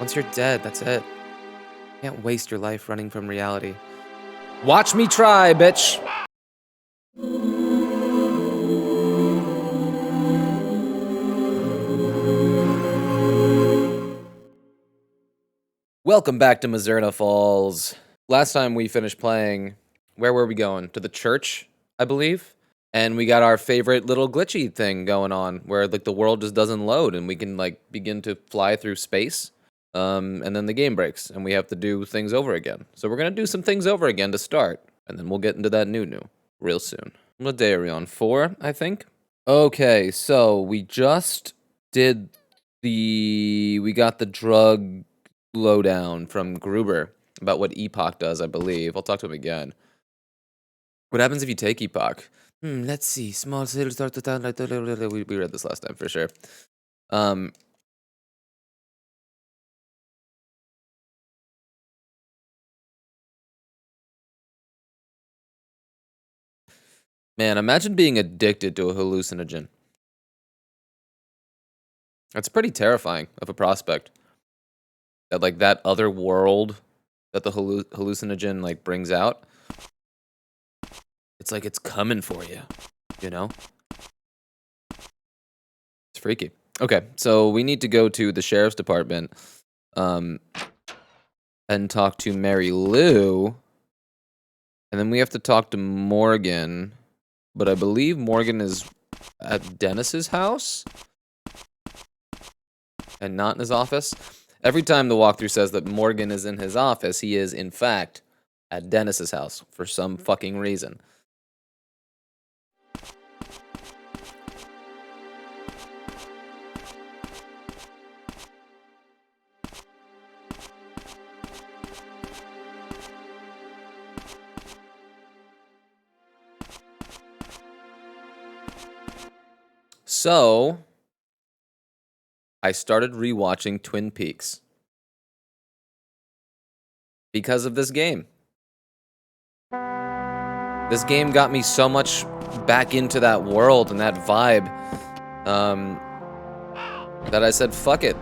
Once you're dead, that's it. You can't waste your life running from reality. Watch me try, bitch! Welcome back to Mizzurna Falls. Last time we finished playing, where were we going? To the church, I believe? And we got our favorite little glitchy thing going on, where like the world just doesn't load and we can like begin to fly through space. And then the game breaks and we have to do things over again. So we're gonna do some things over again to start, and then we'll get into that new real soon. What day are we on? 4, I think? Okay, so we just did we got the drug lowdown from Gruber about what Epoch does, I believe. I'll talk to him again. What happens if you take Epoch? Let's see. Small cities start to town. We read this last time for sure. Man, imagine being addicted to a hallucinogen. That's pretty terrifying of a prospect. That like that other world that the hallucinogen like brings out. It's like it's coming for you, you know? It's freaky. Okay, so we need to go to the sheriff's department and talk to Mary Lou. And then we have to talk to Morgan. But I believe Morgan is at Dennis's house and not in his office. Every time the walkthrough says that Morgan is in his office, he is, in fact, at Dennis's house for some fucking reason. So, I started rewatching Twin Peaks because of this game. This game got me so much back into that world and that vibe that I said, fuck it.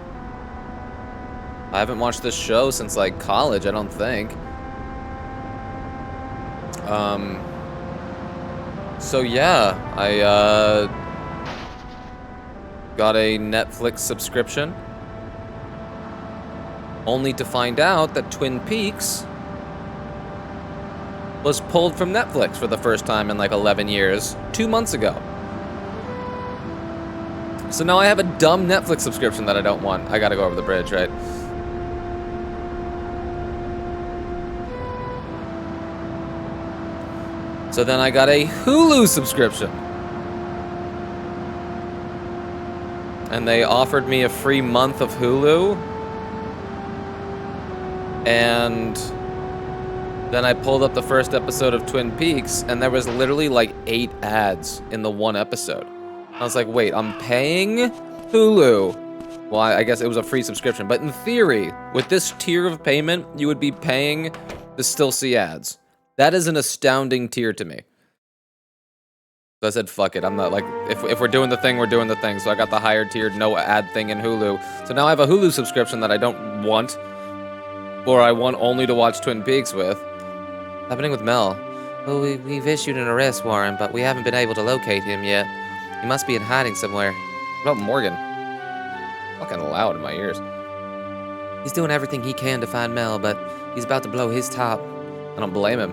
I haven't watched this show since like college, I don't think. So yeah, I got a Netflix subscription, only to find out that Twin Peaks was pulled from Netflix for the first time in like 11 years, 2 months ago. So now I have a dumb Netflix subscription that I don't want. I gotta go over the bridge, right? So then I got a Hulu subscription. And they offered me a free month of Hulu. And then I pulled up the first episode of Twin Peaks, and there was literally like 8 ads in the one episode. I was like, wait, I'm paying Hulu. Well, I guess it was a free subscription. But in theory, with this tier of payment, you would be paying to still see ads. That is an astounding tier to me. So I said, fuck it. I'm not like, if we're doing the thing, we're doing the thing. So I got the higher tiered, no ad thing in Hulu. So now I have a Hulu subscription that I don't want, or I want only to watch Twin Peaks with. What's happening with Mel? Well, we've issued an arrest warrant, but we haven't been able to locate him yet. He must be in hiding somewhere. What about Morgan? Fucking loud in my ears. He's doing everything he can to find Mel, but he's about to blow his top. I don't blame him.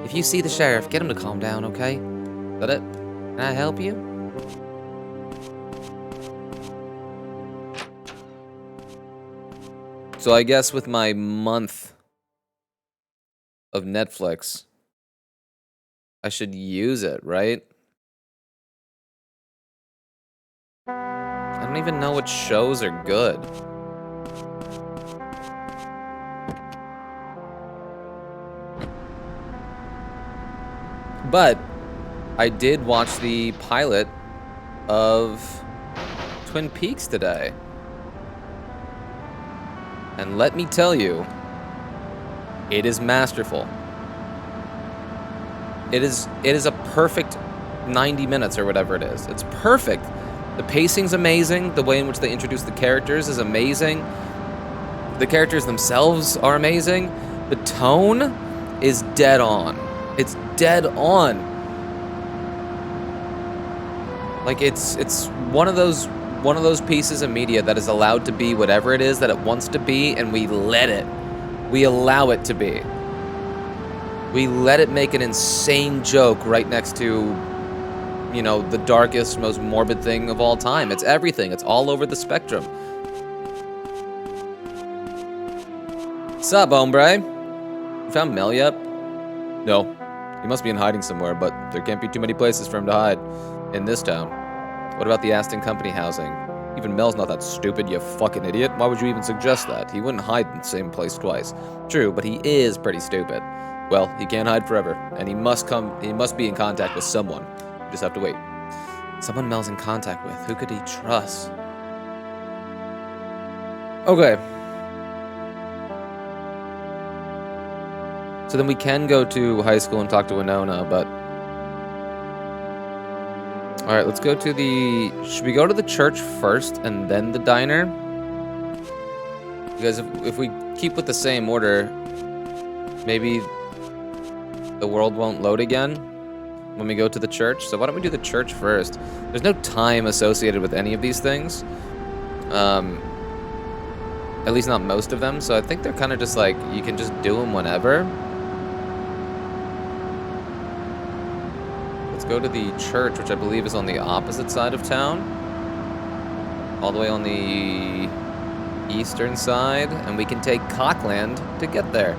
If you see the sheriff, get him to calm down, okay? Is that it? Can I help you? So I guess with my month of Netflix, I should use it, right? I don't even know what shows are good. But I did watch the pilot of Twin Peaks today. And let me tell you, it is masterful. It is a perfect 90 minutes or whatever it is. It's perfect. The pacing's amazing. The way in which they introduce the characters is amazing. The characters themselves are amazing. The tone is dead on. It's dead on. Like it's one of those pieces of media that is allowed to be whatever it is that it wants to be, and we let it. We allow it to be. We let it make an insane joke right next to, you know, the darkest, most morbid thing of all time. It's everything. It's all over the spectrum. Sup, hombre? You found Mel yet? No. He must be in hiding somewhere, but there can't be too many places for him to hide in this town. What about the Aston Company housing? Even Mel's not that stupid, you fucking idiot. Why would you even suggest that? He wouldn't hide in the same place twice. True, but he is pretty stupid. Well, he can't hide forever, and he must be in contact with someone. You just have to wait. Someone Mel's in contact with. Who could he trust? Okay. So then we can go to high school and talk to Winona, but... Alright, let's go to the... Should we go to the church first and then the diner? Because if we keep with the same order, maybe the world won't load again when we go to the church. So why don't we do the church first? There's no time associated with any of these things. At least not most of them. So I think they're kind of just like, you can just do them whenever. Let's go to the church, which I believe is on the opposite side of town. All the way on the eastern side. And we can take Cockland to get there.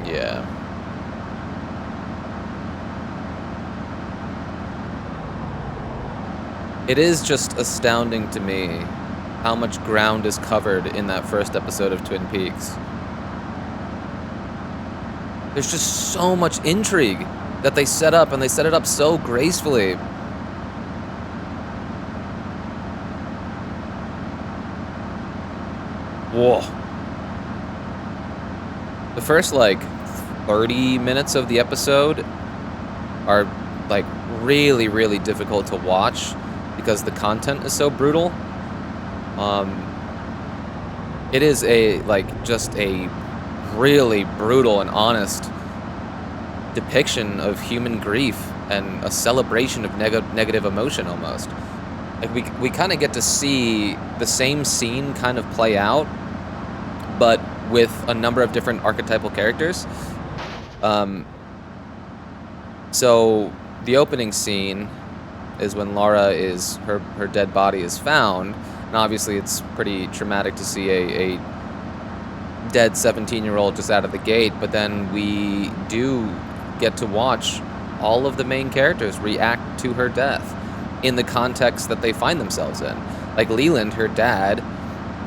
Yeah. It is just astounding to me how much ground is covered in that first episode of Twin Peaks. There's just so much intrigue that they set up, and they set it up so gracefully. Whoa. The first, like, 30 minutes of the episode are, like, really, really difficult to watch because the content is so brutal. It is just a really brutal and honest depiction of human grief and a celebration of negative emotion almost. Like, we kind of get to see the same scene kind of play out, but with a number of different archetypal characters. So the opening scene is when Laura is, her dead body is found, and obviously it's pretty traumatic to see a dead 17-year-old just out of the gate, but then we do get to watch all of the main characters react to her death in the context that they find themselves in. Like Leland, her dad,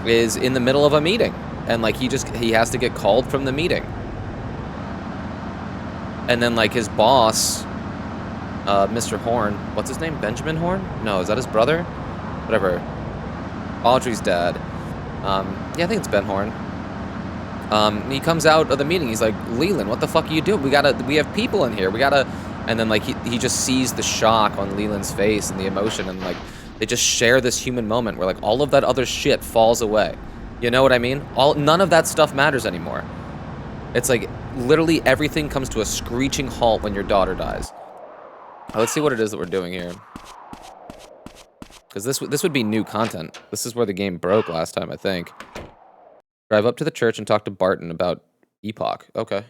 is in the middle of a meeting, and like he has to get called from the meeting. And then like his boss, Mr. Horn, what's his name? Benjamin Horn? No, is that his brother? Whatever. Audrey's dad. Yeah, I think it's Ben Horn. He comes out of the meeting. He's like, Leland, what the fuck are you doing? We have people in here. And then like he just sees the shock on Leland's face and the emotion, and like they just share this human moment where like all of that other shit falls away. You know what I mean? None of that stuff matters anymore. It's like literally everything comes to a screeching halt when your daughter dies. Let's see what it is that we're doing here. Because this would be new content. This is where the game broke last time, I think. Drive up to the church and talk to Barton about Epoch. Okay.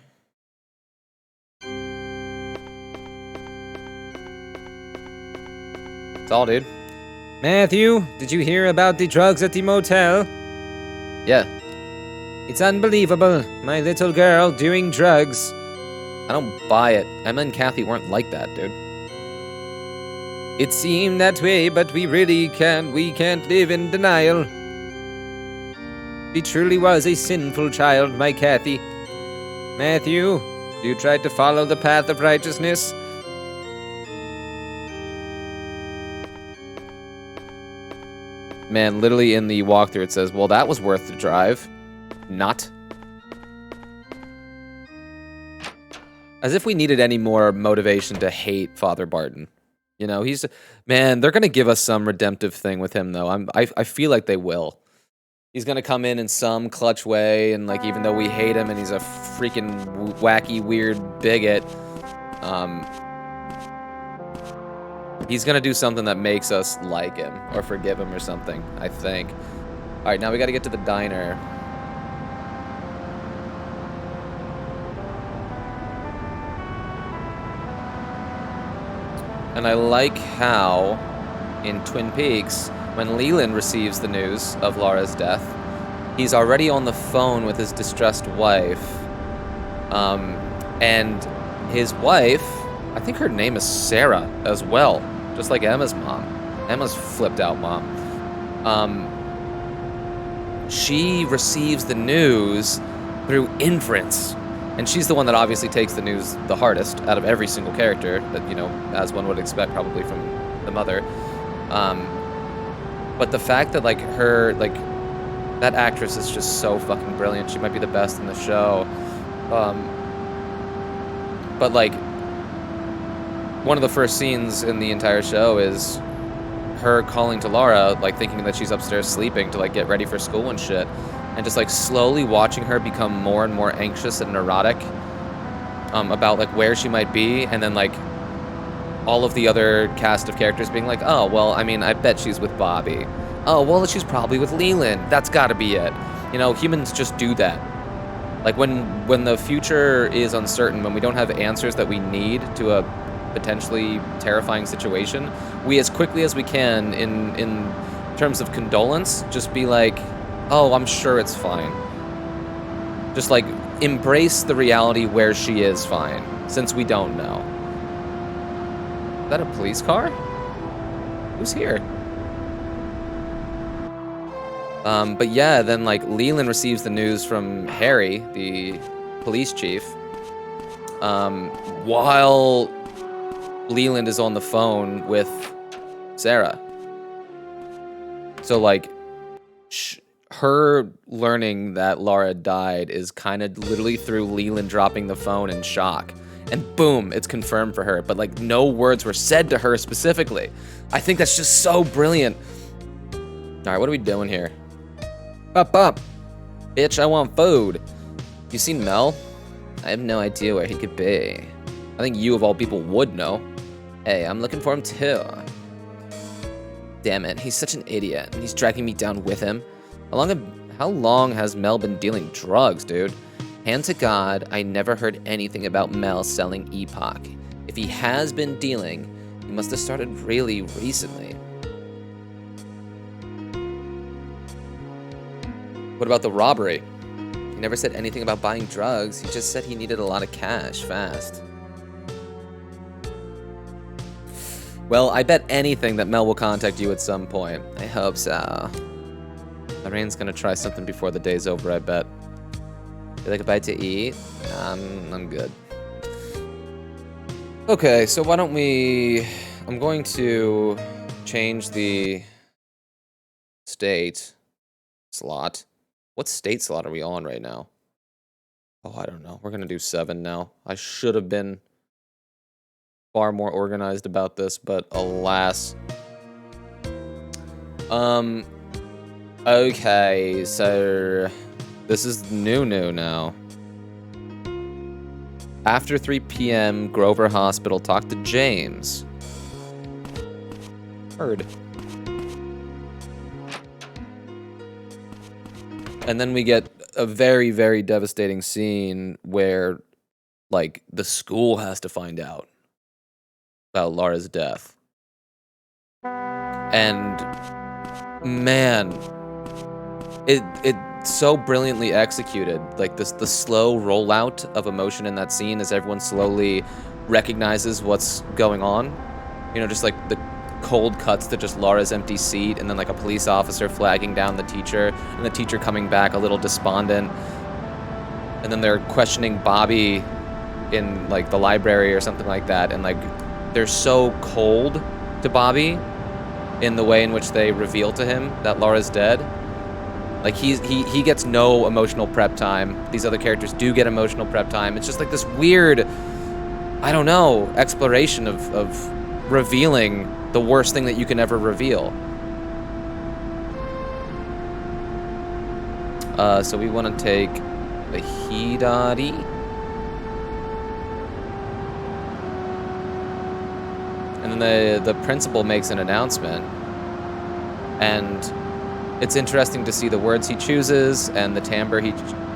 That's all, dude. Matthew, did you hear about the drugs at the motel? Yeah. It's unbelievable. My little girl doing drugs. I don't buy it. Emma and Kathy weren't like that, dude. It seemed that way, but we can't live in denial. She truly was a sinful child, my Kathy. Matthew, you tried to follow the path of righteousness. Man, literally in the walkthrough it says, well, that was worth the drive. Not. As if we needed any more motivation to hate Father Barton. You know, man, they're gonna give us some redemptive thing with him, though. I feel like they will. He's gonna come in some clutch way, and like, even though we hate him and he's a freaking wacky, weird bigot, he's gonna do something that makes us like him or forgive him or something, I think. All right, now we gotta get to the diner. And I like how, in Twin Peaks, when Leland receives the news of Laura's death, he's already on the phone with his distressed wife. And his wife, I think her name is Sarah as well, just like Emma's mom. Emma's flipped out mom. She receives the news through inference. And she's the one that obviously takes the news the hardest out of every single character that, you know, as one would expect probably from the mother. But the fact that, like, that actress is just so fucking brilliant. She might be the best in the show. But, like, one of the first scenes in the entire show is her calling to Laura, like, thinking that she's upstairs sleeping to, like, get ready for school and shit. And just, like, slowly watching her become more and more anxious and neurotic about, like, where she might be. And then, like, all of the other cast of characters being like, oh, well, I mean, I bet she's with Bobby. Oh, well, she's probably with Leland. That's gotta be it. You know, humans just do that. Like, when the future is uncertain, when we don't have answers that we need to a potentially terrifying situation, we, as quickly as we can, in terms of condolence, just be like, oh, I'm sure it's fine. Just, like, embrace the reality where she is fine, since we don't know. Is that a police car? Who's here? But yeah, then, like, Leland receives the news from Harry, the police chief, while Leland is on the phone with Sarah. So, like, her learning that Laura died is kind of literally through Leland dropping the phone in shock. And boom, it's confirmed for her. But, like, no words were said to her specifically. I think that's just so brilliant. Alright, what are we doing here? Up. Bitch, I want food. You seen Mel? I have no idea where he could be. I think you, of all people, would know. Hey, I'm looking for him too. Damn it, he's such an idiot, and he's dragging me down with him. How long has Mel been dealing drugs, dude? Hand to God, I never heard anything about Mel selling Epoch. If he has been dealing, he must have started really recently. What about the robbery? He never said anything about buying drugs. He just said he needed a lot of cash fast. Well, I bet anything that Mel will contact you at some point. I hope so. Lorraine's gonna try something before the day's over, I bet. You like a bite to eat? I'm good. Okay, so why don't we... I'm going to change the state slot. What state slot are we on right now? Oh, I don't know. We're gonna do 7 now. I should have been far more organized about this, but alas. Okay, so this is new now. After 3 p.m., Grover Hospital, talk to James. Heard. And then we get a very, very devastating scene where, like, the school has to find out about Laura's death. And, man, it's so brilliantly executed. Like, the slow rollout of emotion in that scene as everyone slowly recognizes what's going on. You know, just like the cold cuts to just Laura's empty seat, and then like a police officer flagging down the teacher, and the teacher coming back a little despondent. And then they're questioning Bobby in like the library or something like that, and like they're so cold to Bobby in the way in which they reveal to him that Laura's dead. Like he gets no emotional prep time. These other characters do get emotional prep time. It's just like this weird, I don't know, exploration of revealing the worst thing that you can ever reveal. So we want to take the Hidari. And then the principal makes an announcement. And it's interesting to see the words he chooses and the timbre he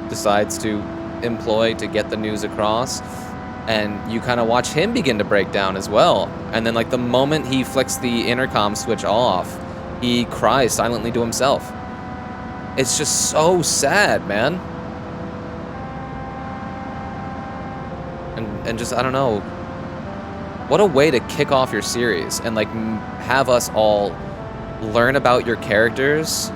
decides to employ to get the news across. And you kind of watch him begin to break down as well. And then, like, the moment he flicks the intercom switch off, he cries silently to himself. It's just so sad, man. And just, I don't know. What a way to kick off your series and, like, have us all learn about your characters.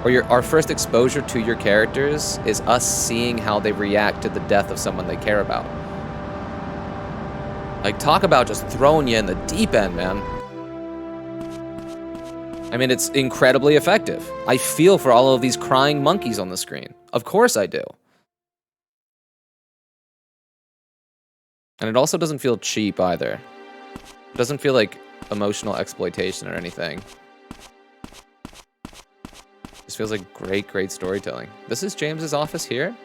Or our first exposure to your characters is us seeing how they react to the death of someone they care about. Like, talk about just throwing you in the deep end, man. I mean, it's incredibly effective. I feel for all of these crying monkeys on the screen. Of course I do. And it also doesn't feel cheap either. It doesn't feel like emotional exploitation or anything. It just feels like great, great storytelling. This is James's office here?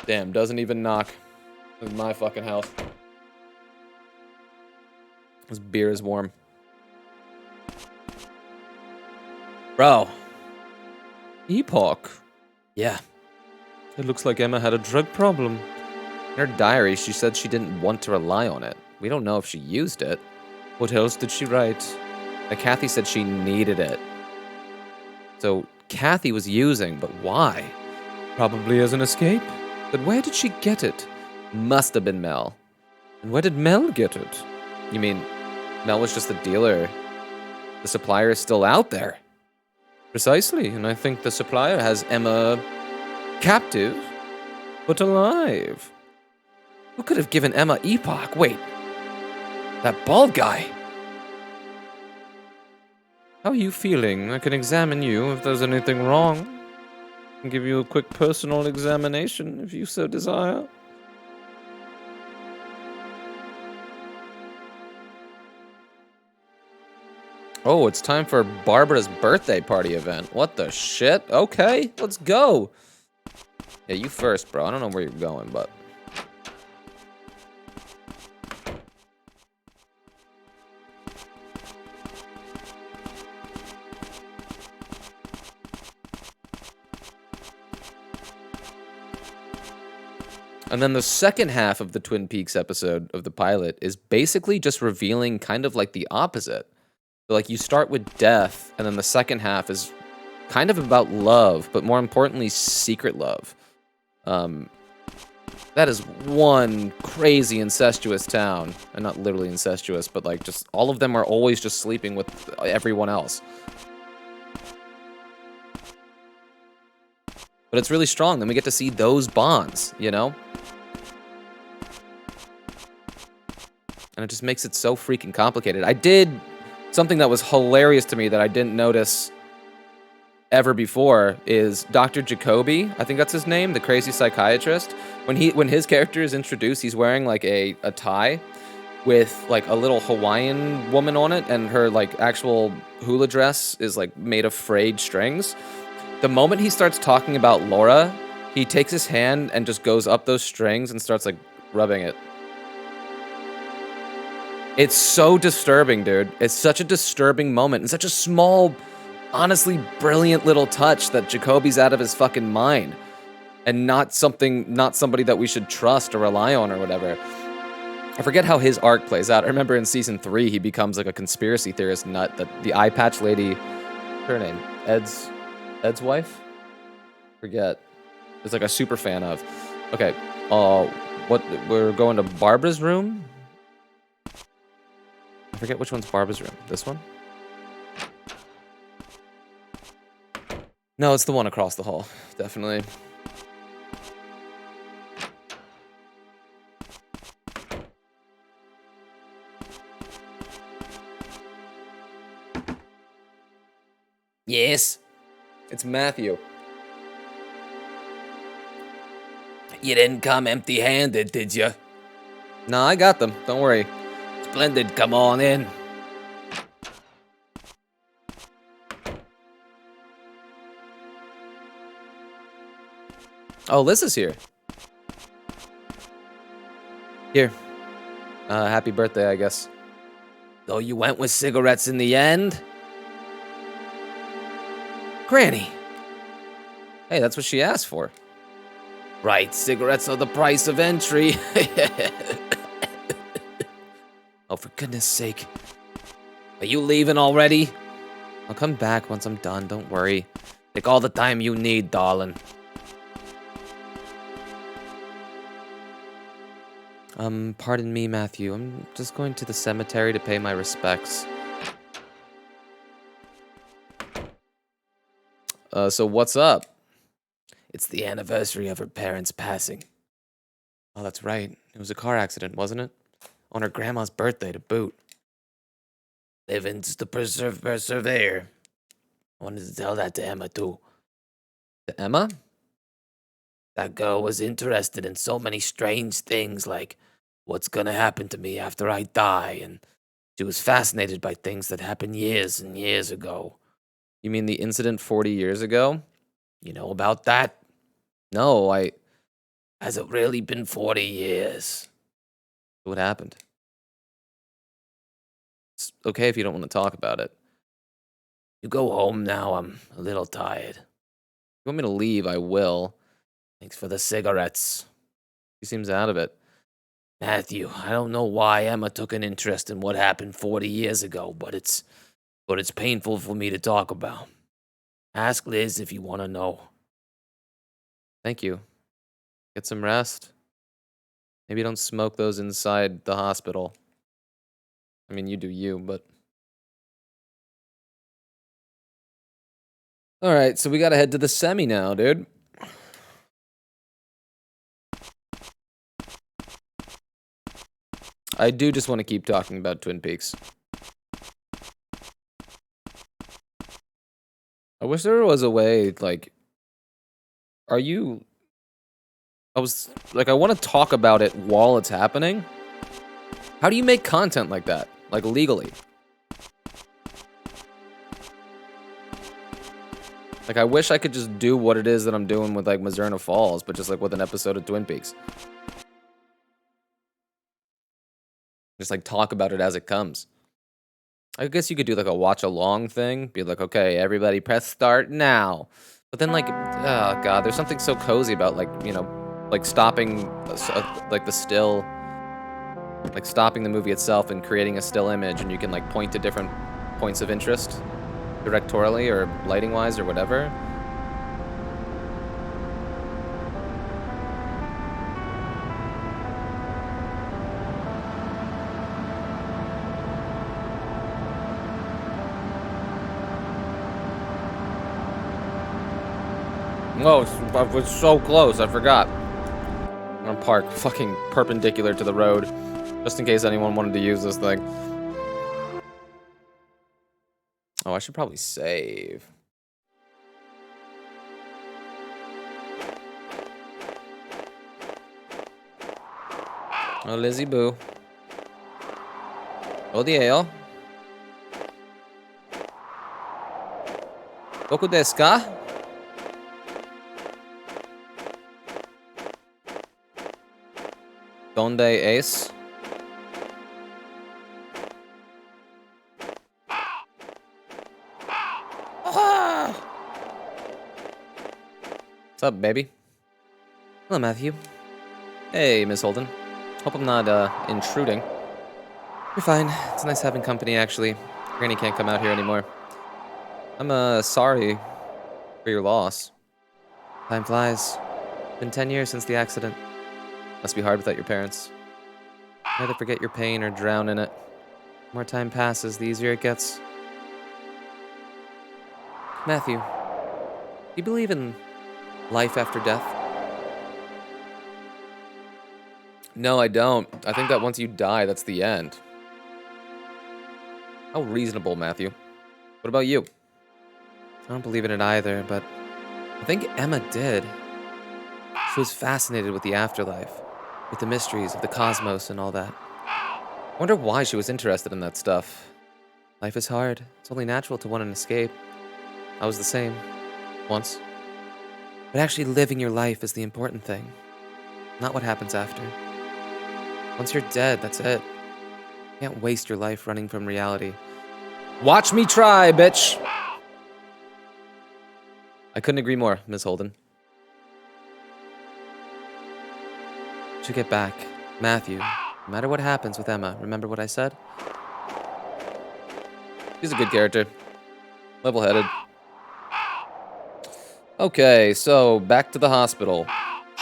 Damn, doesn't even knock. This is my fucking house. This beer is warm. Bro. Epoch. Yeah. It looks like Emma had a drug problem. In her diary, she said she didn't want to rely on it. We don't know if she used it. What else did she write? Kathy said she needed it. So, Kathy was using, but why? Probably as an escape. But where did she get it? Must have been Mel. And where did Mel get it? You mean, Mel was just the dealer? The supplier is still out there. Precisely, and I think the supplier has Emma captive, but alive. Who could have given Emma Epoch? Wait, that bald guy. How are you feeling? I can examine you if there's anything wrong. I can give you a quick personal examination if you so desire. Oh, it's time for Barbara's birthday party event. What the shit? Okay, let's go. Yeah, you first, bro. I don't know where you're going, but... And then the second half of the Twin Peaks episode of the pilot is basically just revealing kind of like the opposite. So, like, you start with death, and then the second half is kind of about love, but more importantly, secret love. That is one crazy incestuous town. And not literally incestuous, but, like, just all of them are always just sleeping with everyone else. But it's really strong. Then we get to see those bonds, you know? And it just makes it so freaking complicated. I did something that was hilarious to me that I didn't notice ever before is Dr. Jacoby, I think that's his name, the crazy psychiatrist. When his character is introduced, he's wearing like a tie with like a little Hawaiian woman on it, and her like actual hula dress is like made of frayed strings. The moment he starts talking about Laura, he takes his hand and just goes up those strings and starts like rubbing it. It's so disturbing, dude. It's such a disturbing moment and such a small, honestly brilliant little touch that Jacoby's out of his fucking mind and not somebody that we should trust or rely on or whatever. I forget how his arc plays out. I remember in season 3, he becomes like a conspiracy theorist nut that the eye patch lady, her name, Ed's wife? Forget. Is like a super fan of. Okay, we're going to Barbara's room? I forget which one's Barbara's room. This one? No, it's the one across the hall. Definitely. Yes. It's Matthew. You didn't come empty-handed, did you? No, I got them. Don't worry. Splendid, come on in. Oh, Liz is here. Here. Happy birthday, I guess. So you went with cigarettes in the end? Granny. Hey, that's what she asked for. Right, cigarettes are the price of entry. Oh, for goodness sake. Are you leaving already? I'll come back once I'm done, don't worry. Take all the time you need, darling. Pardon me, Matthew. I'm just going to the cemetery to pay my respects. So what's up? It's the anniversary of her parents' passing. Oh, that's right. It was a car accident, wasn't it? On her grandma's birthday to boot. Living's the persevere. I wanted to tell that to Emma, too. To Emma? That girl was interested in so many strange things, like what's gonna happen to me after I die, and she was fascinated by things that happened years and years ago. You mean the incident 40 years ago? You know about that? No, Has it really been 40 years? What happened? It's okay if you don't want to talk about it. You go home now, I'm a little tired. If you want me to leave, I will. Thanks for the cigarettes. He seems out of it. Matthew, I don't know why Emma took an interest in what happened 40 years ago, but it's painful for me to talk about. Ask Liz if you want to know. Thank you. Get some rest. Maybe don't smoke those inside the hospital. I mean, you do you, but... Alright, so we gotta head to the semi now, dude. I do just want to keep talking about Twin Peaks. I wish there was a way, like... I want to talk about it while it's happening. How do you make content like that? Like, legally? Like, I wish I could just do what it is that I'm doing with, like, Mizzurna Falls, but just, like, with an episode of Twin Peaks. Just, like, talk about it as it comes. I guess you could do, like, a watch-along thing. Be like, okay, everybody press start now. But then, like, oh, God, there's something so cozy about, like, you know, like, stopping, like, the still... Like, stopping the movie itself and creating a still image, and you can, like, point to different points of interest. Directorially, or lighting-wise, or whatever. Whoa, I was so close, I forgot. I'm gonna park fucking perpendicular to the road, just in case anyone wanted to use this thing. Oh, I should probably save. Oh, Lizzie Boo. Oh, the ale. Doku desu ka? Donde es? What's up, baby? Hello, Matthew. Hey, Miss Holden. Hope I'm not, intruding. You're fine. It's nice having company, actually. Granny can't come out here anymore. I'm, sorry for your loss. Time flies. Been 10 years since the accident. Must be hard without your parents. Either forget your pain or drown in it. The more time passes, the easier it gets. Matthew, do you believe in life after death? No, I don't. I think that once you die, that's the end. How reasonable, Matthew. What about you? I don't believe in it either, but I think Emma did. She was fascinated with the afterlife. with the mysteries of the cosmos and all that. I wonder why she was interested in that stuff. Life is hard. It's only natural to want an escape. I was the same. Once. But actually living your life is the important thing. Not what happens after. Once you're dead, that's it. You can't waste your life running from reality. Watch me try, bitch! I couldn't agree more, Ms. Holden. Should get back. Matthew, no matter what happens with Emma, remember what I said? He's a good character. Level-headed. Okay, so back to the hospital.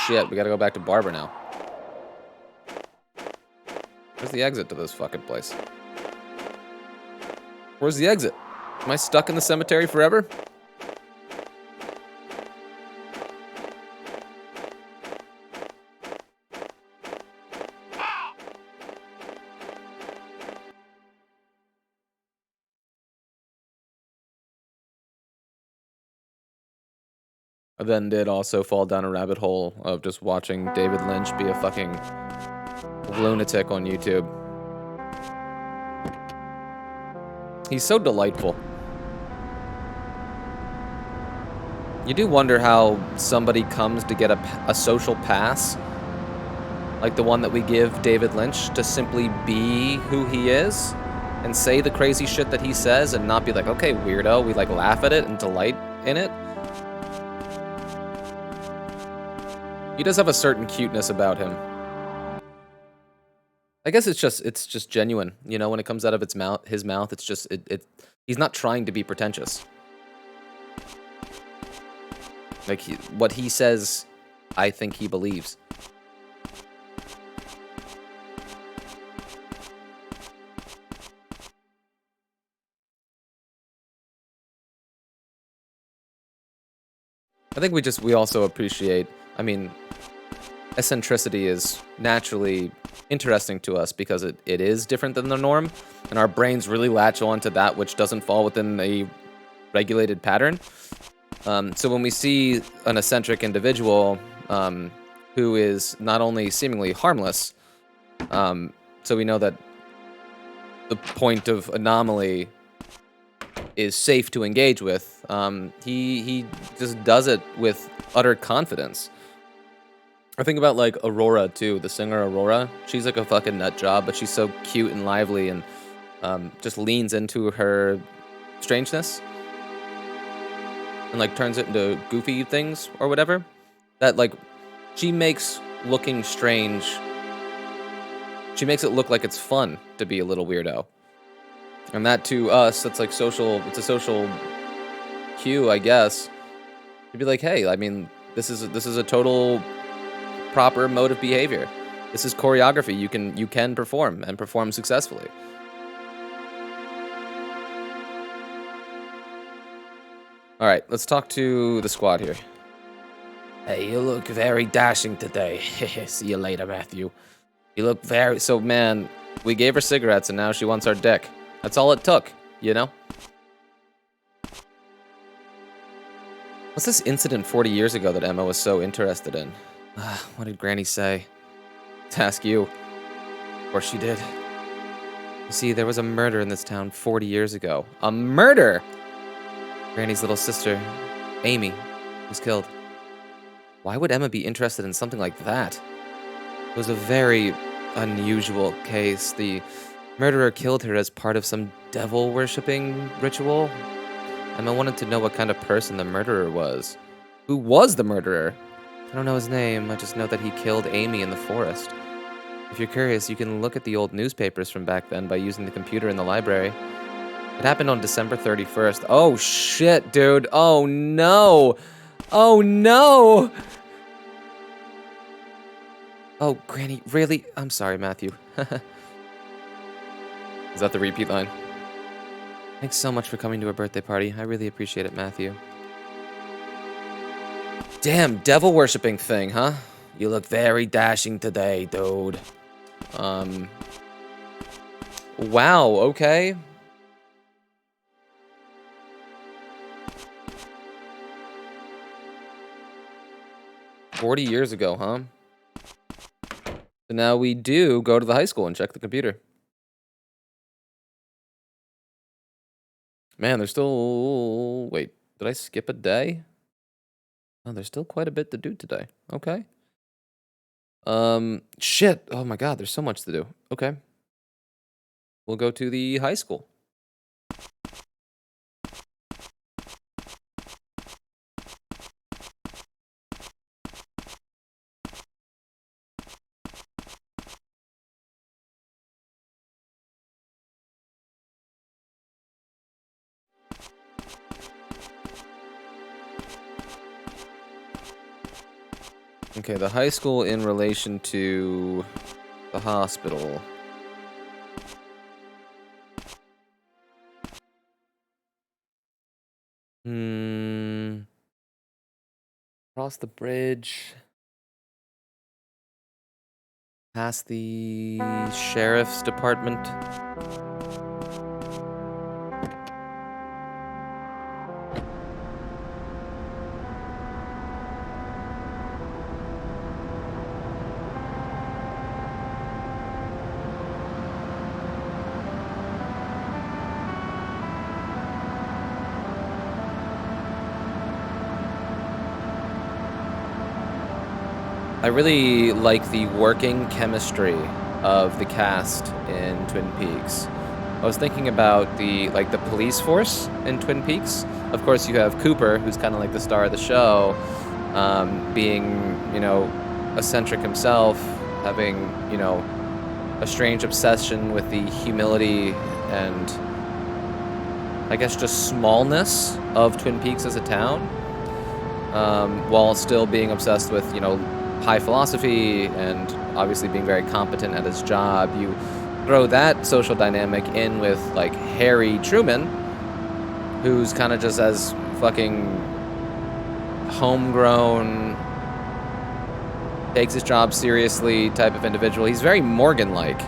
Shit, we gotta go back to Barbara now. Where's the exit to this fucking place? Where's the exit? Am I stuck in the cemetery forever? I then did also fall down a rabbit hole of just watching David Lynch be a fucking lunatic on YouTube. He's so delightful. You do wonder how somebody comes to get a social pass, like the one that we give David Lynch, to simply be who he is and say the crazy shit that he says and not be like, okay, weirdo, we like laugh at it and delight in it. He does have a certain cuteness about him. I guess it's just genuine, you know, when it comes out of his mouth, it's just he's not trying to be pretentious. Like what he says, I think he believes. I think we also appreciate, I mean, eccentricity is naturally interesting to us because it is different than the norm, and our brains really latch on to that which doesn't fall within a regulated pattern. So when we see an eccentric individual who is not only seemingly harmless, so we know that the point of anomaly is safe to engage with, he just does it with utter confidence. I think about, like, Aurora, too, the singer Aurora. She's, like, a fucking nut job, but she's so cute and lively and just leans into her strangeness and, like, turns it into goofy things or whatever. That, like, she makes looking strange... She makes it look like it's fun to be a little weirdo. And that, to us, that's, like, social... It's a social cue, I guess. To be like, hey, I mean, this is a total... proper mode of behavior. This is choreography you can perform and perform successfully. All right, let's talk to the squad here. Hey, you look very dashing today. See you later, Matthew. You look very... So, man, we gave her cigarettes and now she wants our dick. That's all it took, you know? What's this incident 40 years ago that Emma was so interested in? What did Granny say? To ask you. Of course she did. You see, there was a murder in this town 40 years ago. A murder! Granny's little sister, Amy, was killed. Why would Emma be interested in something like that? It was a very unusual case. The murderer killed her as part of some devil-worshipping ritual. Emma wanted to know what kind of person the murderer was. Who was the murderer? I don't know his name, I just know that he killed Amy in the forest. If you're curious, you can look at the old newspapers from back then by using the computer in the library. It happened on December 31st. Oh shit, dude. Oh no! Oh no! Oh, Granny, really? I'm sorry, Matthew. Is that the repeat line? Thanks so much for coming to our birthday party. I really appreciate it, Matthew. Damn, devil worshipping thing, huh? You look very dashing today, dude. Wow, okay. $40 years ago, huh? So now we do go to the high school and check the computer. Man, there's still... Wait, did I skip a day? Oh, there's still quite a bit to do today. Okay. Shit. Oh my god, there's so much to do. Okay. We'll go to the high school. Okay, the high school in relation to the hospital. Cross the bridge. Past the sheriff's department. I really like the working chemistry of the cast in Twin Peaks. I was thinking about the police force in Twin Peaks. Of course, you have Cooper, who's kind of like the star of the show, being, you know, eccentric himself, having, you know, a strange obsession with the humility and, I guess, just smallness of Twin Peaks as a town, while still being obsessed with, you know, high philosophy and obviously being very competent at his job. You throw that social dynamic in with, like, Harry Truman, who's kind of just as fucking homegrown, takes his job seriously type of individual. He's very Morgan-like.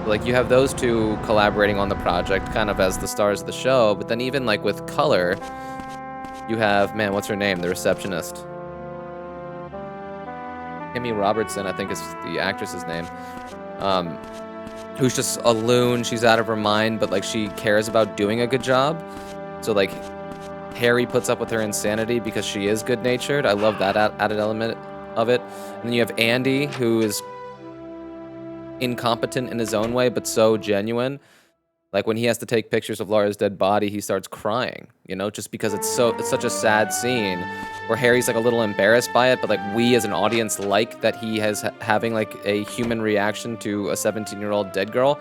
Like, you have those two collaborating on the project kind of as the stars of the show, but then even, like, with color, you have, man, what's her name? The receptionist. Kimmy Robertson, I think is the actress's name, who's just a loon. She's out of her mind, but, like, she cares about doing a good job. So, like, Harry puts up with her insanity because she is good-natured. I love that added element of it. And then you have Andy, who is incompetent in his own way, but so genuine. Like, when he has to take pictures of Laura's dead body, he starts crying, you know, just because it's such a sad scene where Harry's, like, a little embarrassed by it, but, like, we as an audience like that he has having, like, a human reaction to a 17-year-old dead girl.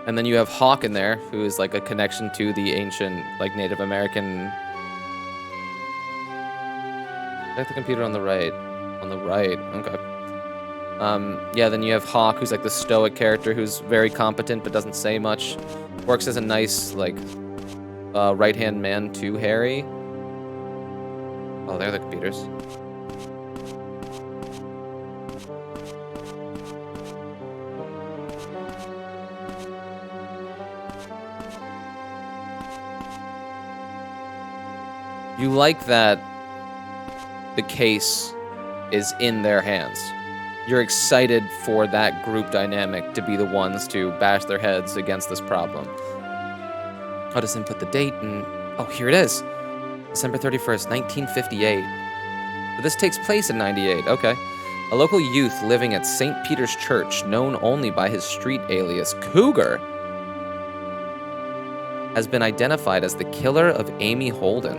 And then you have Hawk in there, who is, like, a connection to the ancient, like, Native American... Check the computer on the right. On the right, okay. Yeah, then you have Hawk, who's like the stoic character who's very competent but doesn't say much. Works as a nice, like, right-hand man to Harry. Oh, there are the computers. You like that the case is in their hands. You're excited for that group dynamic to be the ones to bash their heads against this problem. I'll just input the date and... Oh, here it is. December 31st, 1958. But this takes place in 98, okay. A local youth living at St. Peter's Church, known only by his street alias, Cougar, has been identified as the killer of Amy Holden.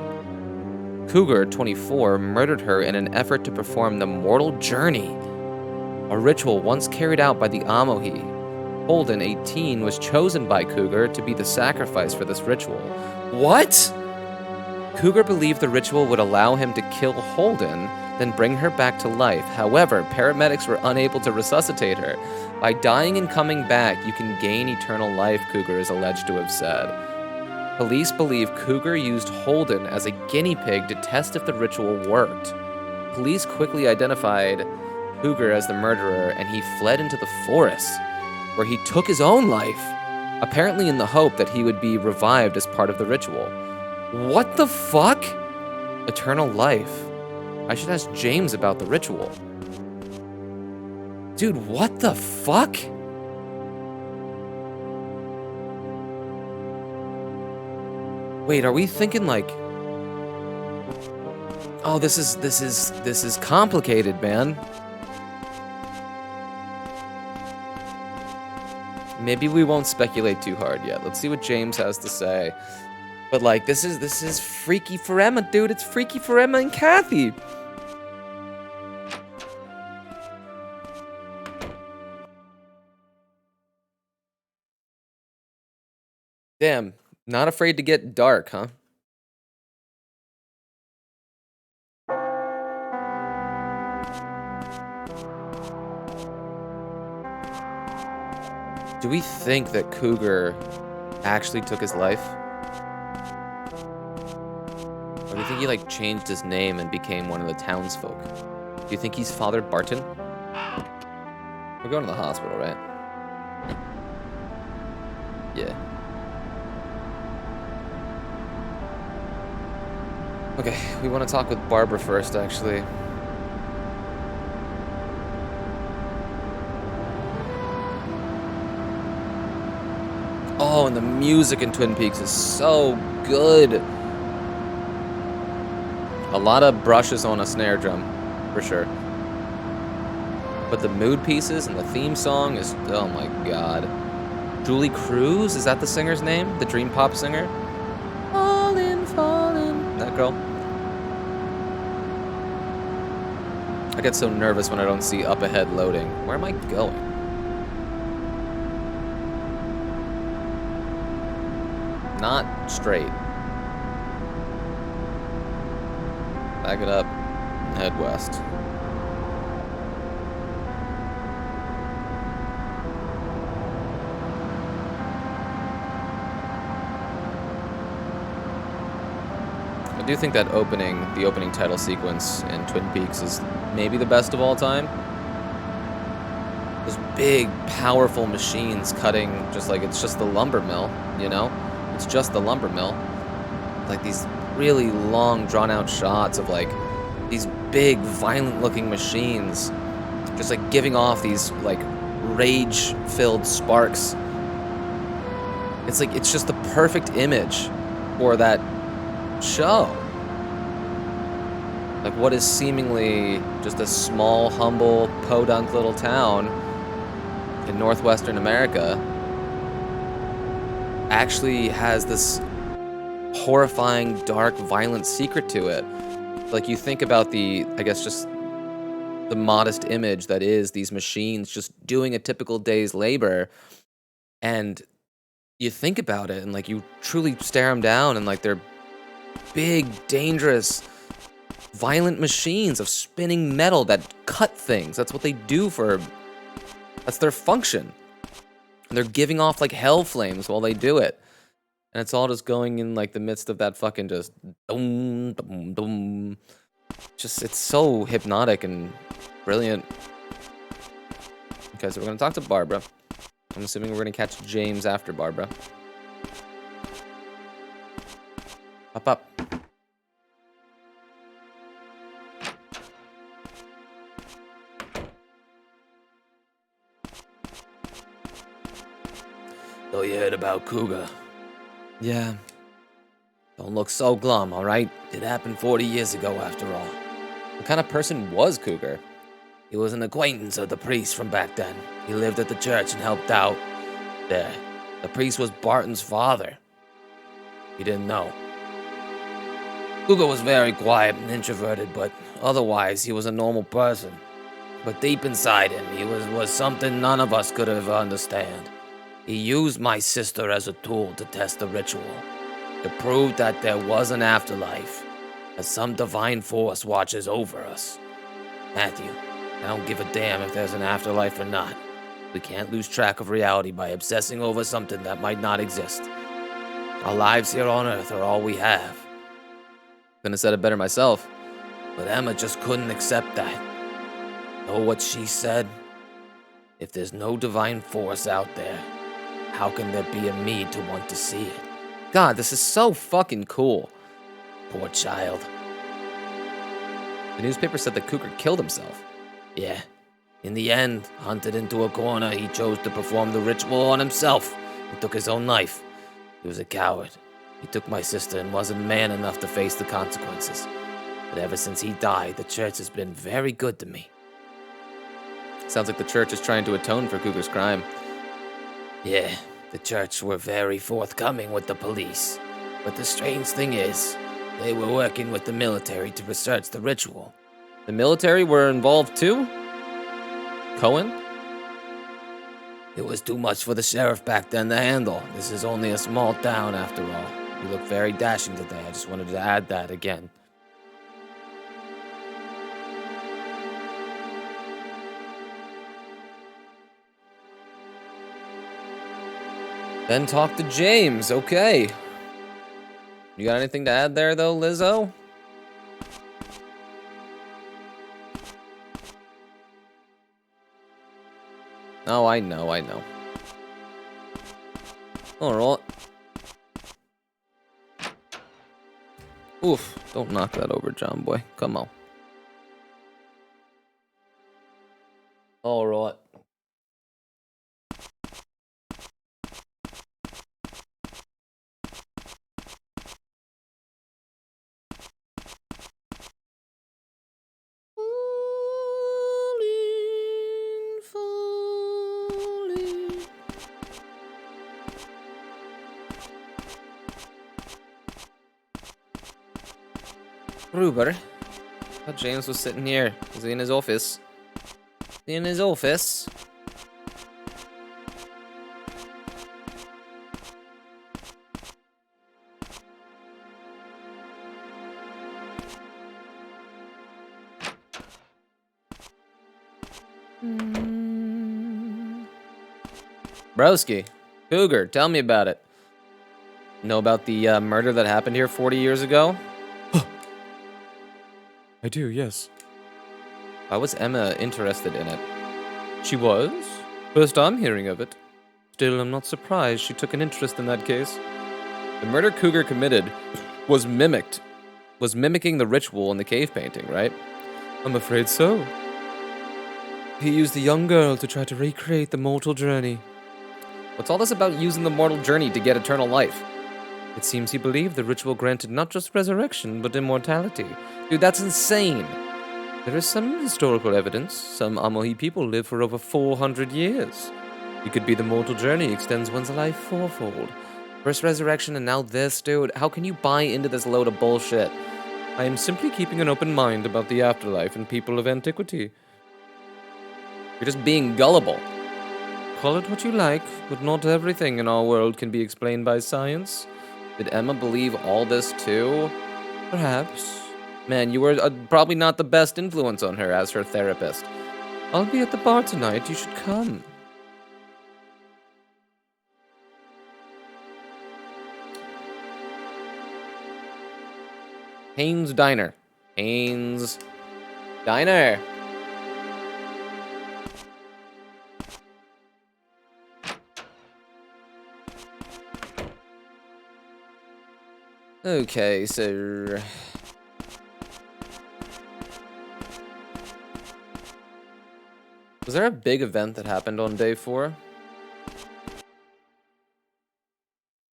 Cougar, 24, murdered her in an effort to perform the mortal journey, a ritual once carried out by the Amohi. Holden, 18, was chosen by Cougar to be the sacrifice for this ritual. What? Cougar believed the ritual would allow him to kill Holden, then bring her back to life. However, paramedics were unable to resuscitate her. By dying and coming back, you can gain eternal life, Cougar is alleged to have said. Police believe Cougar used Holden as a guinea pig to test if the ritual worked. Police quickly identified Cougar as the murderer, and he fled into the forest, where he took his own life, apparently in the hope that he would be revived as part of the ritual. What the fuck? Eternal life. I should ask James about the ritual. Dude, what the fuck? Wait, are we thinking like... Oh, this is complicated, man. Maybe we won't speculate too hard yet. Let's see what James has to say. But like, this is freaky for Emma, dude. It's freaky for Emma and Kathy. Damn, not afraid to get dark, huh? Do we think that Cougar actually took his life? Or do you think he, like, changed his name and became one of the townsfolk? Do you think he's Father Barton? We're going to the hospital, right? Yeah. Okay, we want to talk with Barbara first, actually. Oh, and the music in Twin Peaks is so good. A lot of brushes on a snare drum, for sure. But the mood pieces and the theme song is, oh my god. Julie Cruz, is that the singer's name? The dream pop singer? Fallin'. That girl. I get so nervous when I don't see up ahead loading. Where am I going? Not straight. Back it up. Head west. I do think that the opening title sequence in Twin Peaks is maybe the best of all time. Those big, powerful machines cutting just like it's just the lumber mill, you know? It's just the lumber mill. Like these really long, drawn-out shots of like these big, violent-looking machines just like giving off these like rage-filled sparks. It's like, it's just the perfect image for that show. Like what is seemingly just a small, humble, podunk little town in northwestern America actually has this horrifying, dark, violent secret to it. Like you think about the, I guess just the modest image that is these machines just doing a typical day's labor, and you think about it and like you truly stare them down and like they're big, dangerous, violent machines of spinning metal that cut things. That's what they do that's their function. And they're giving off like hell flames while they do it. And it's all just going in like the midst of that fucking just dum, dum, dum. Just, it's so hypnotic and brilliant. Okay, so we're gonna talk to Barbara. I'm assuming we're gonna catch James after Barbara. Up. So you heard about Cougar? Yeah. Don't look so glum, alright? It happened 40 years ago, after all. What kind of person was Cougar? He was an acquaintance of the priest from back then. He lived at the church and helped out there. The priest was Barton's father. He didn't know. Cougar was very quiet and introverted, but otherwise he was a normal person. But deep inside him, he was something none of us could ever understand. He used my sister as a tool to test the ritual, to prove that there was an afterlife, that some divine force watches over us. Matthew, I don't give a damn if there's an afterlife or not. We can't lose track of reality by obsessing over something that might not exist. Our lives here on Earth are all we have. Couldn't have said it better myself, but Emma just couldn't accept that. Know what she said? If there's no divine force out there, how can there be a me to want to see it? God, this is so fucking cool. Poor child. The newspaper said that Cougar killed himself. Yeah, In the end, hunted into a corner, he chose to perform the ritual on himself and took his own life. He was a coward. He took my sister and wasn't man enough to face the consequences. But ever since he died, the church has been very good to me. Sounds like the church is trying to atone for Cougar's crime. Yeah, the church were very forthcoming with the police. But the strange thing is, they were working with the military to research the ritual. The military were involved too? Cohen? It was too much for the sheriff back then to handle. This is only a small town after all. You look very dashing today. I just wanted to add that again. Then talk to James, okay. You got anything to add there, though, Lizzo? Oh, I know. Alright. Oof, don't knock that over, John boy. Come on. Alright. Gruber? I thought James was sitting here. Is he in his office? Is he in his office? Broski, Cougar, tell me about it. Know about the murder that happened here 40 years ago? I do, yes. Why was Emma interested in it? She was? First I'm hearing of it. Still, I'm not surprised she took an interest in that case. The murder Cougar committed was mimicking the ritual in the cave painting, right? I'm afraid so. He used the young girl to try to recreate the mortal journey. What's all this about using the mortal journey to get eternal life? It seems he believed the ritual granted not just resurrection, but immortality. Dude, that's insane. There is some historical evidence. Some Amohi people live for over 400 years. It could be the mortal journey extends one's life fourfold. First resurrection and now this, dude. How can you buy into this load of bullshit? I am simply keeping an open mind about the afterlife and people of antiquity. You're just being gullible. Call it what you like, but not everything in our world can be explained by science. Did Emma believe all this too? Perhaps. Man, you were probably not the best influence on her as her therapist. I'll be at the bar tonight. You should come. Haynes Diner. Haynes Diner. Okay, so... Was there a big event that happened on day 4?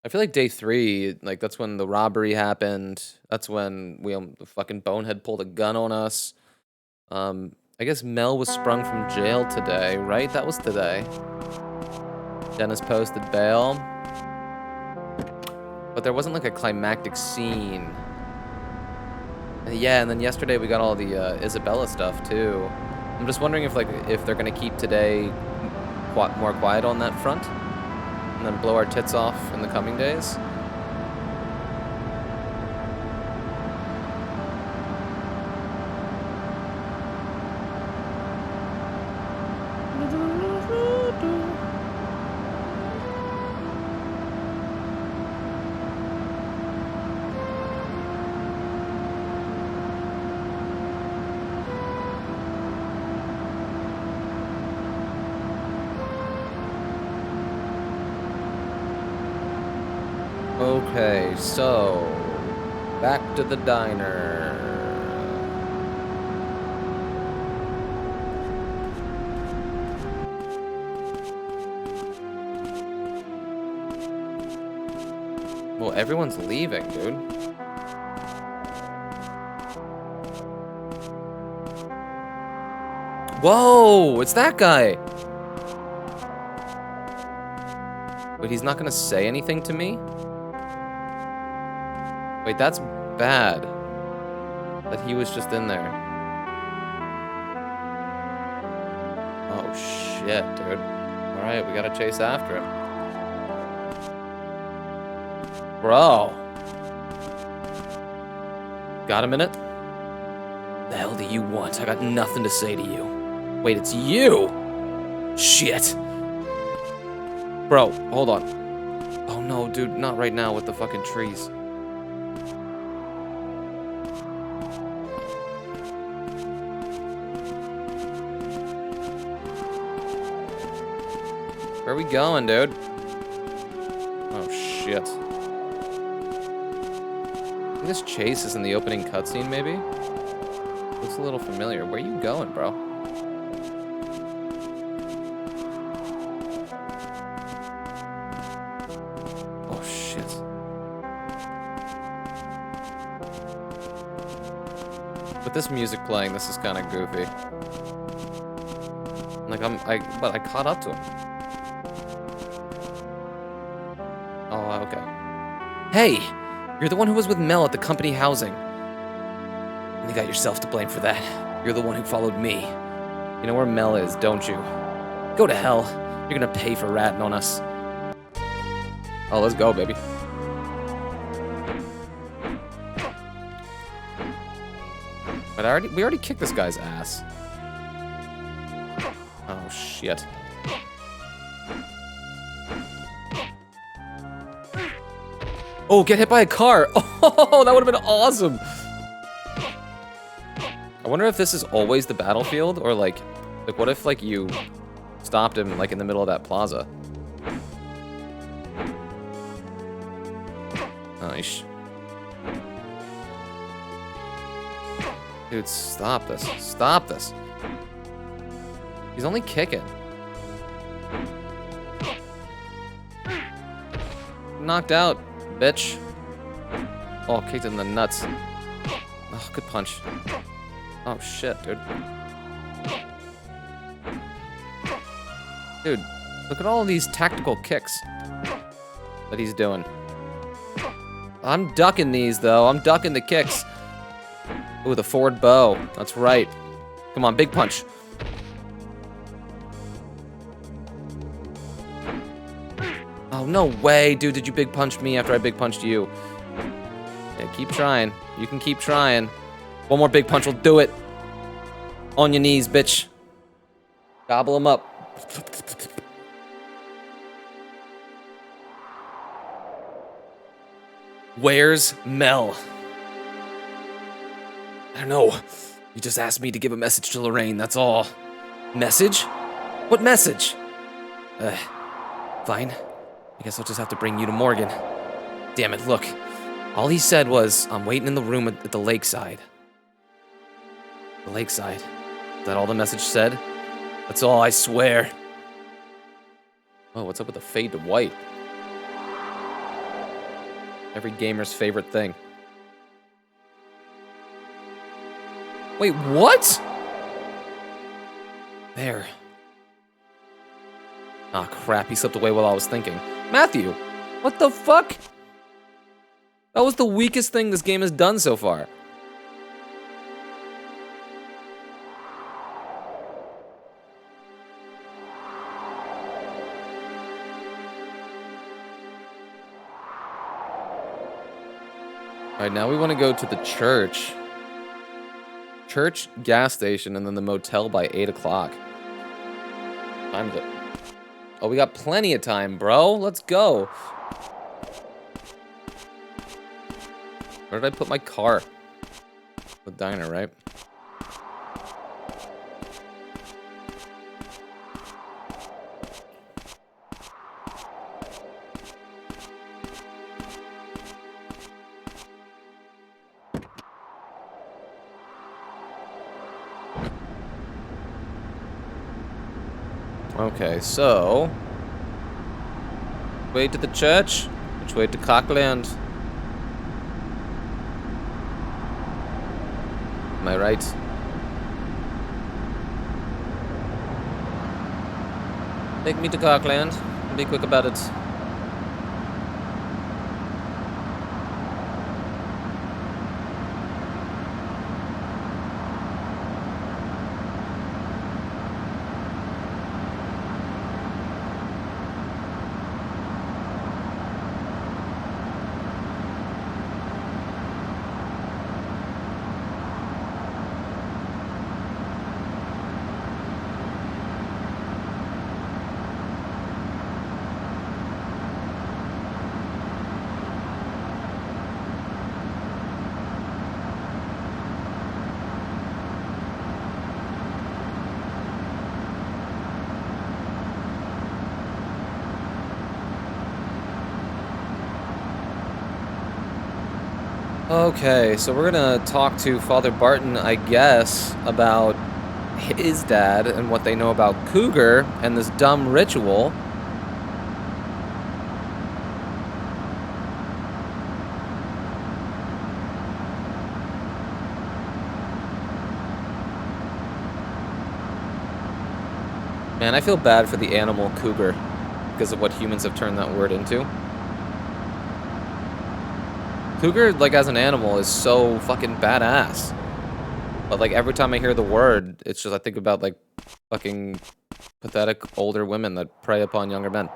I feel like day 3, like, that's when the robbery happened. That's when the fucking bonehead pulled a gun on us. I guess Mel was sprung from jail today, right? That was today. Dennis posted bail. But there wasn't like a climactic scene. Yeah, and then yesterday we got all the Isabella stuff too. I'm just wondering if they're gonna keep today more quiet on that front, and then blow our tits off in the coming days. Okay, so back to the diner. Well, everyone's leaving, dude. Whoa, it's that guy. Wait, he's not gonna say anything to me? Wait, that's bad. That he was just in there. Oh, shit, dude. Alright, we gotta chase after him. Bro. Got a minute? The hell do you want? I got nothing to say to you. Wait, it's you! Shit. Bro, hold on. Oh no, dude, not right now with the fucking trees. Where are we going, dude? Oh, shit. I think this chase is in the opening cutscene, maybe? Looks a little familiar. Where are you going, bro? Oh, shit. With this music playing, this is kind of goofy. Like, I caught up to him. Oh, okay. Hey! You're the one who was with Mel at the company housing. And you got yourself to blame for that. You're the one who followed me. You know where Mel is, don't you? Go to hell. You're gonna pay for ratting on us. Oh, let's go, baby. But we already kicked this guy's ass. Oh, shit. Oh, get hit by a car. Oh, that would have been awesome. I wonder if this is always the battlefield, or like what if like you stopped him like in the middle of that plaza? Nice. Dude, stop this. Stop this. He's only kicking. Knocked out, bitch. Oh, kicked in the nuts. Oh, good punch. Oh, shit, dude. Dude, look at all of these tactical kicks that he's doing. I'm ducking these, though. I'm ducking the kicks. Ooh, the forward bow. That's right. Come on, big punch. Oh, no way, dude. Did you big punch me after I big punched you? Yeah, keep trying. You can keep trying. One more big punch will do it. On your knees, bitch. Gobble them up. Where's Mel? I don't know. You just asked me to give a message to Lorraine, that's all. Message? What message? Fine. I guess I'll just have to bring you to Morgan. Damn it, look. All he said was, I'm waiting in the room at the lakeside. The lakeside. Is that all the message said? That's all, I swear. Oh, what's up with the fade to white? Every gamer's favorite thing. Wait, what? There. Ah, crap, he slipped away while I was thinking. Matthew, what the fuck? That was the weakest thing this game has done so far. Alright, now we want to go to the church. Church, gas station, and then the motel by 8 o'clock. Time to... Oh, we got plenty of time, bro. Let's go. Where did I put my car? The diner, right? Okay, so... Way to the church. Which way to Cockland? Am I right? Take me to Cockland. Be quick about it. Okay, so we're gonna talk to Father Barton, I guess, about his dad and what they know about Cougar and this dumb ritual. Man, I feel bad for the animal cougar because of what humans have turned that word into. Cougar, like, as an animal is so fucking badass. But, like, every time I hear the word, it's just I think about, like, fucking pathetic older women that prey upon younger men.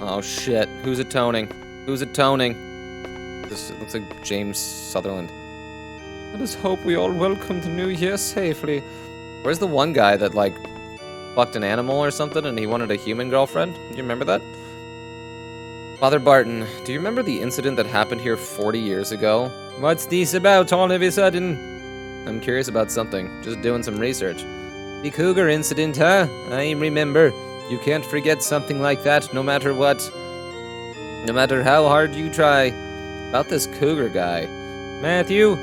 Oh shit, who's atoning? Who's atoning? This looks like James Sutherland. Let us hope we all welcome the new year safely. Where's the one guy that, like, fucked an animal or something and he wanted a human girlfriend? Do you remember that? Father Barton, do you remember the incident that happened here 40 years ago? What's this about all of a sudden? I'm curious about something. Just doing some research. The cougar incident, huh? I remember. You can't forget something like that, no matter what. No matter how hard you try. About this cougar guy. Matthew,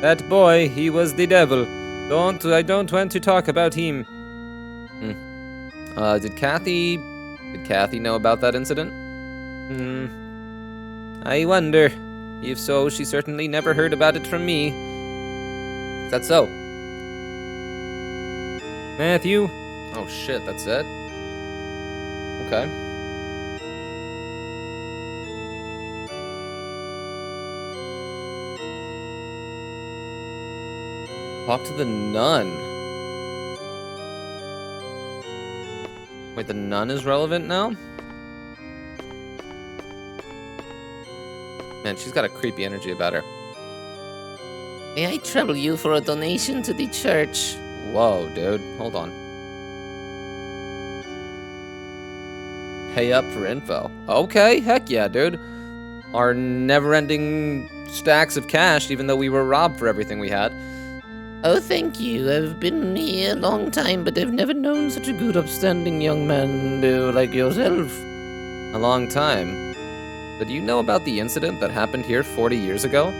that boy, he was the devil. I don't want to talk about him. Did Kathy know about that incident? I wonder. If so, she certainly never heard about it from me. Is that so? Matthew? Oh shit, that's it? Okay. Talk to the nun. Wait, the nun is relevant now? Man, she's got a creepy energy about her. May I trouble you for a donation to the church? Whoa, dude. Hold on. Pay up for info. Okay, heck yeah, dude. Our never-ending stacks of cash, even though we were robbed for everything we had. Oh, thank you. I've been here a long time, but I've never known such a good, upstanding young man like yourself. A long time. But do you know about the incident that happened here 40 years ago?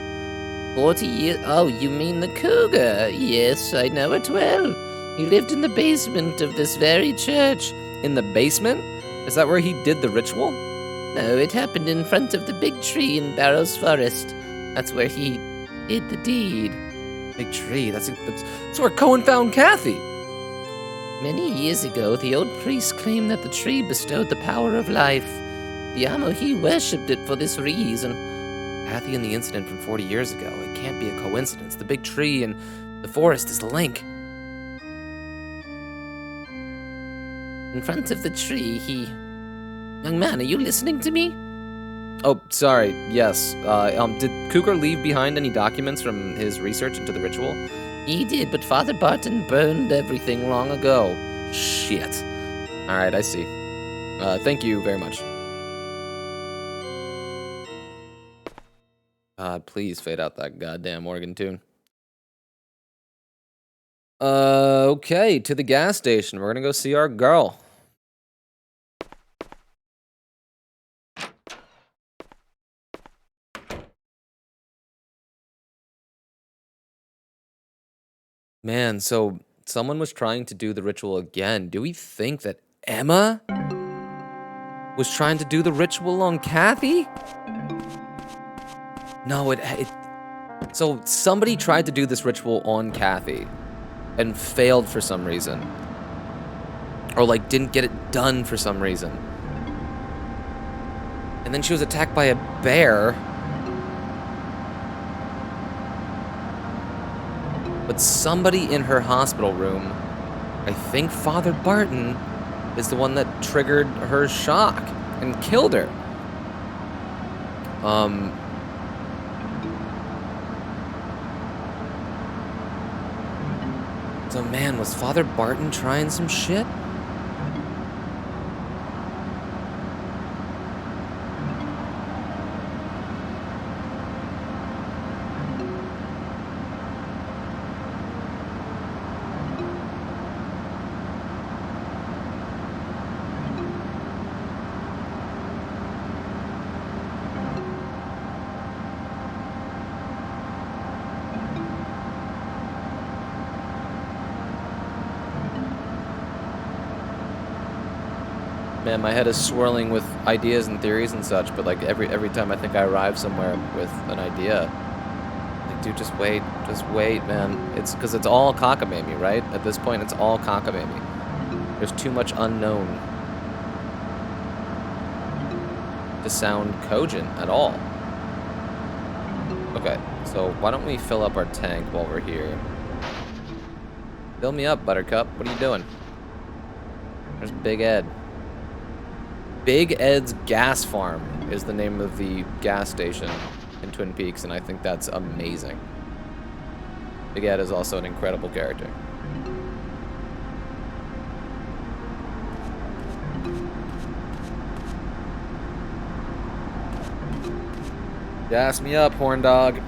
40 years? Oh, you mean the cougar? Yes, I know it well. He lived in the basement of this very church. In the basement? Is that where he did the ritual? No, it happened in front of the big tree in Barrows Forest. That's where he did the deed. Big tree. That's where Cohen found Kathy. Many years ago, the old priest claimed that the tree bestowed the power of life. The Amo, he worshipped it for this reason. Kathy and the incident from 40 years ago. It can't be a coincidence. The big tree and the forest is the link. In front of the tree, Young man, are you listening to me? Oh, sorry. Yes. Did Cougar leave behind any documents from his research into the ritual? He did, but Father Barton burned everything long ago. Shit. All right, I see. Thank you very much. Please fade out that goddamn organ tune. Okay, to the gas station. We're gonna go see our girl. Man, so someone was trying to do the ritual again. Do we think that Emma was trying to do the ritual on Kathy? No, so somebody tried to do this ritual on Kathy and failed for some reason. Or like didn't get it done for some reason. And then she was attacked by a bear. But somebody in her hospital room, I think Father Barton, is the one that triggered her shock and killed her. So man, was Father Barton trying some shit? Man, my head is swirling with ideas and theories and such, but like every time I think I arrive somewhere with an idea, like, dude, just wait, man. It's because it's all cockamamie, right? At this point, it's all cockamamie. There's too much unknown to sound cogent at all. Okay, so why don't we fill up our tank while we're here? Fill me up, Buttercup. What are you doing? There's Big Ed. Big Ed's Gas Farm is the name of the gas station in Twin Peaks, and I think that's amazing. Big Ed is also an incredible character. Gas me up, horn dog.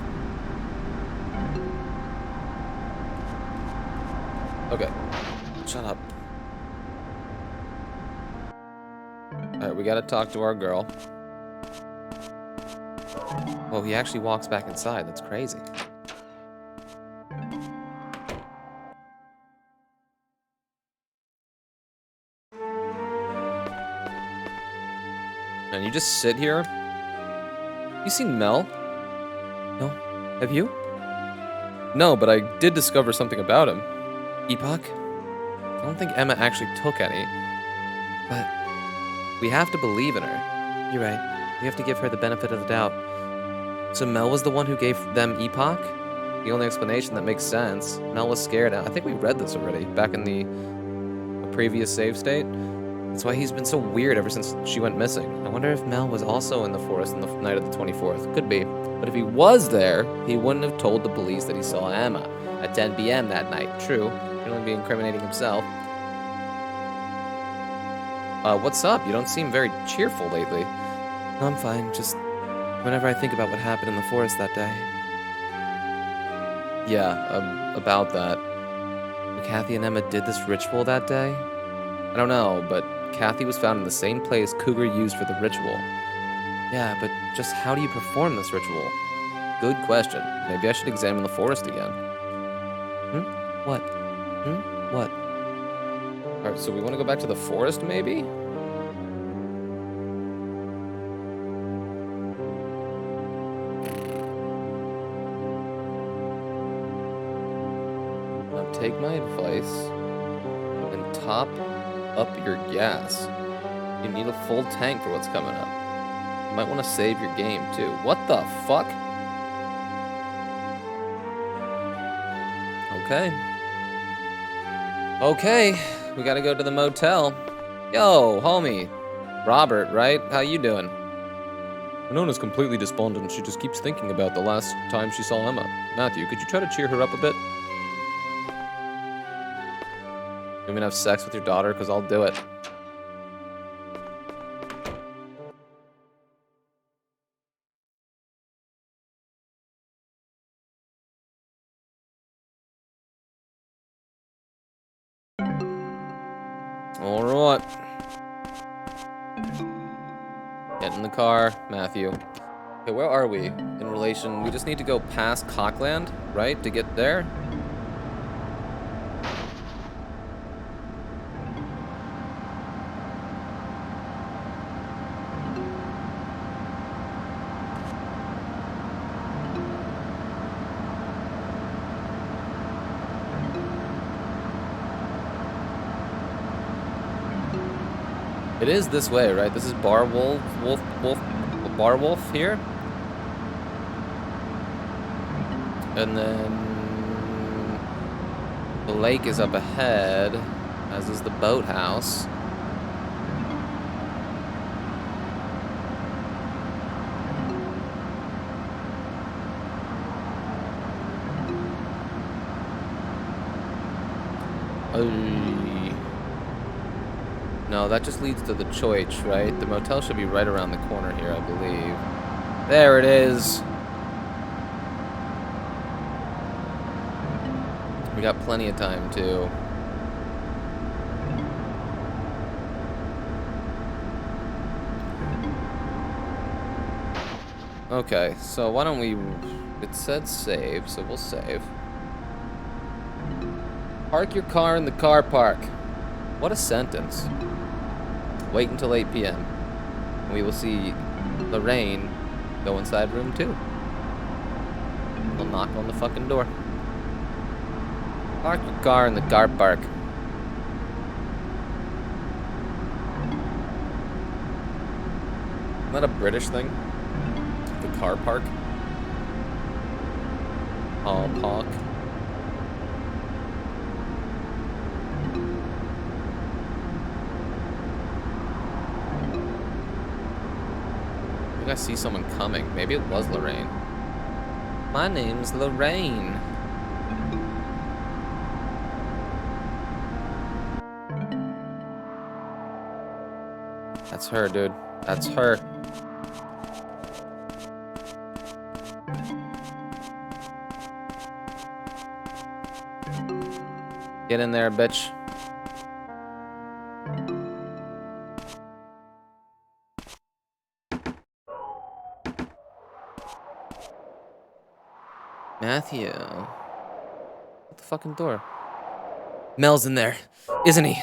Okay, shut up. Alright, we gotta talk to our girl. Oh, he actually walks back inside. That's crazy. And you just sit here? You seen Mel? No. Have you? No, but I did discover something about him. Epoch? I don't think Emma actually took any. But we have to believe in her. You're right. We have to give her the benefit of the doubt. So Mel was the one who gave them Epoch? The only explanation that makes sense. Mel was scared. I think we read this already, back in the previous save state. That's why he's been so weird ever since she went missing. I wonder if Mel was also in the forest on the night of the 24th. Could be. But if he was there, he wouldn't have told the police that he saw Emma at 10 p.m. that night. True. He'd only be incriminating himself. What's up? You don't seem very cheerful lately. No, I'm fine. Just whenever I think about what happened in the forest that day. Yeah, about that. Kathy and Emma did this ritual that day? I don't know, but Kathy was found in the same place Cougar used for the ritual. Yeah, but just how do you perform this ritual? Good question. Maybe I should examine the forest again. What? What? Alright, so we want to go back to the forest, maybe? Now take my advice and top up your gas. You need a full tank for what's coming up. You might want to save your game, too. What the fuck? Okay, we gotta go to the motel. Yo, homie. Robert, right? How you doing? Winona's completely despondent. She just keeps thinking about the last time she saw Emma. Matthew, could you try to cheer her up a bit? You mean have sex with your daughter? Because I'll do it. Alright. Get in the car, Matthew. Okay, where are we in relation? We just need to go past Cockland, right, to get there? It is this way, right? This is Bar Wolf, Bar Wolf here. And then the lake is up ahead, as is the boathouse. No, that just leads to the Choich, right? The motel should be right around the corner here, I believe. There it is. We got plenty of time, too. Okay, so why don't we... It said save, so we'll save. Park your car in the car park. What a sentence. Wait until 8 p.m. and we will see Lorraine go inside room 2. We'll knock on the fucking door. Park your car in the car park. Isn't that a British thing? The car park? Oh, park. I see someone coming. Maybe it was Lorraine. My name's Lorraine. That's her, dude. That's her. Get in there, bitch. Matthew. What the fucking door? Mel's in there, isn't he?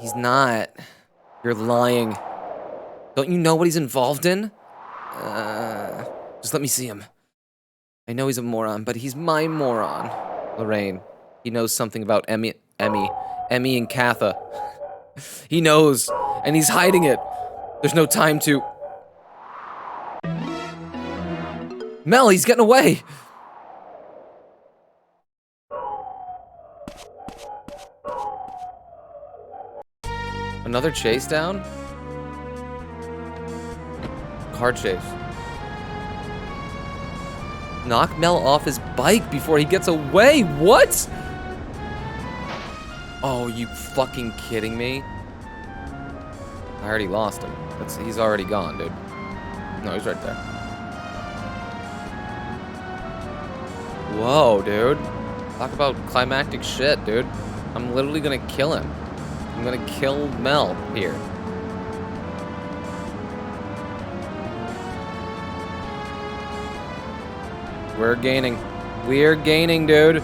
He's not. You're lying. Don't you know what he's involved in? Just let me see him. I know he's a moron, but he's my moron. Lorraine. He knows something about Emmy and Katha. He knows, and he's hiding it. There's no time to... Mel, he's getting away! Another chase down? Car chase. Knock Mel off his bike before he gets away. What? Oh, you fucking kidding me? I already lost him. He's already gone, dude. No, he's right there. Whoa, dude. Talk about climactic shit, dude. I'm literally gonna kill him. I'm gonna kill Mel here. We're gaining. We're gaining, dude.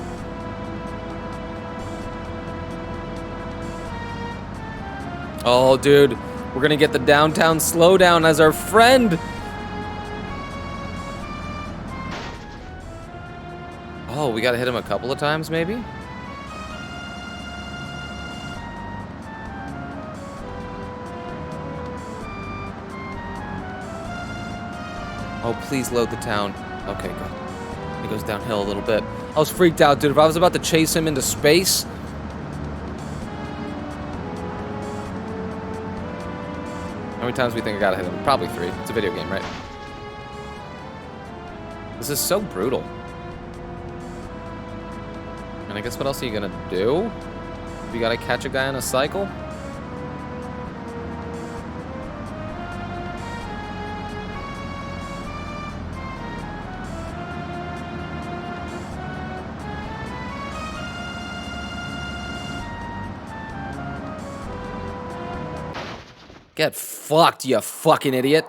Oh, dude. We're gonna get the downtown slowdown as our friend. Oh, we gotta hit him a couple of times, maybe? Oh, please load the town. Okay, good. It goes downhill a little bit. I was freaked out, dude. If I was about to chase him into space... How many times do we think I gotta hit him? Probably 3. It's a video game, right? This is so brutal. And I guess what else are you gonna do? You gotta catch a guy on a cycle? Get fucked, you fucking idiot.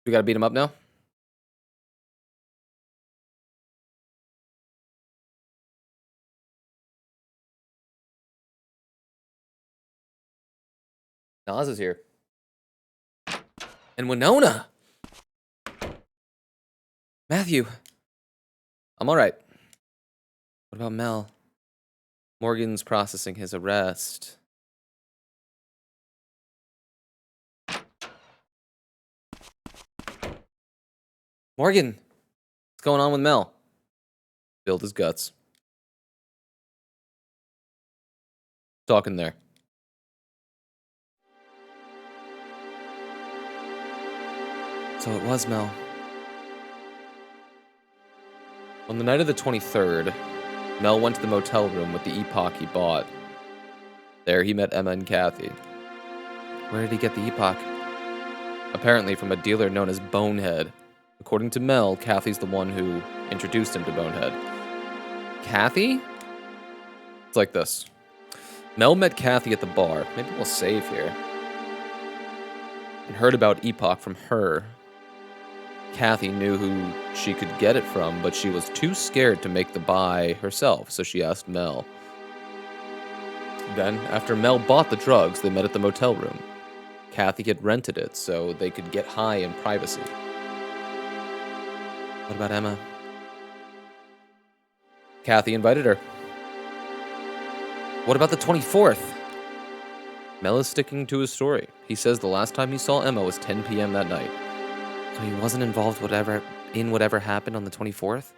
We gotta beat him up now? Nas is here. And Winona! Matthew. I'm alright. What about Mel? Morgan's processing his arrest. Morgan, what's going on with Mel? Spilled his guts. Talking there. So it was Mel. On the night of the 23rd, Mel went to the motel room with the epoch he bought. There he met Emma and Kathy. Where did he get the epoch? Apparently from a dealer known as Bonehead. According to Mel, Kathy's the one who introduced him to Bonehead. Kathy? It's like this. Mel met Kathy at the bar. Maybe we'll save here. And heard about epoch from her. Kathy knew who she could get it from, but she was too scared to make the buy herself, so she asked Mel. Then, after Mel bought the drugs, they met at the motel room. Kathy had rented it, so they could get high in privacy. What about Emma? Kathy invited her. What about the 24th? Mel is sticking to his story. He says the last time he saw Emma was 10 p.m. that night. So he wasn't involved in whatever happened on the 24th?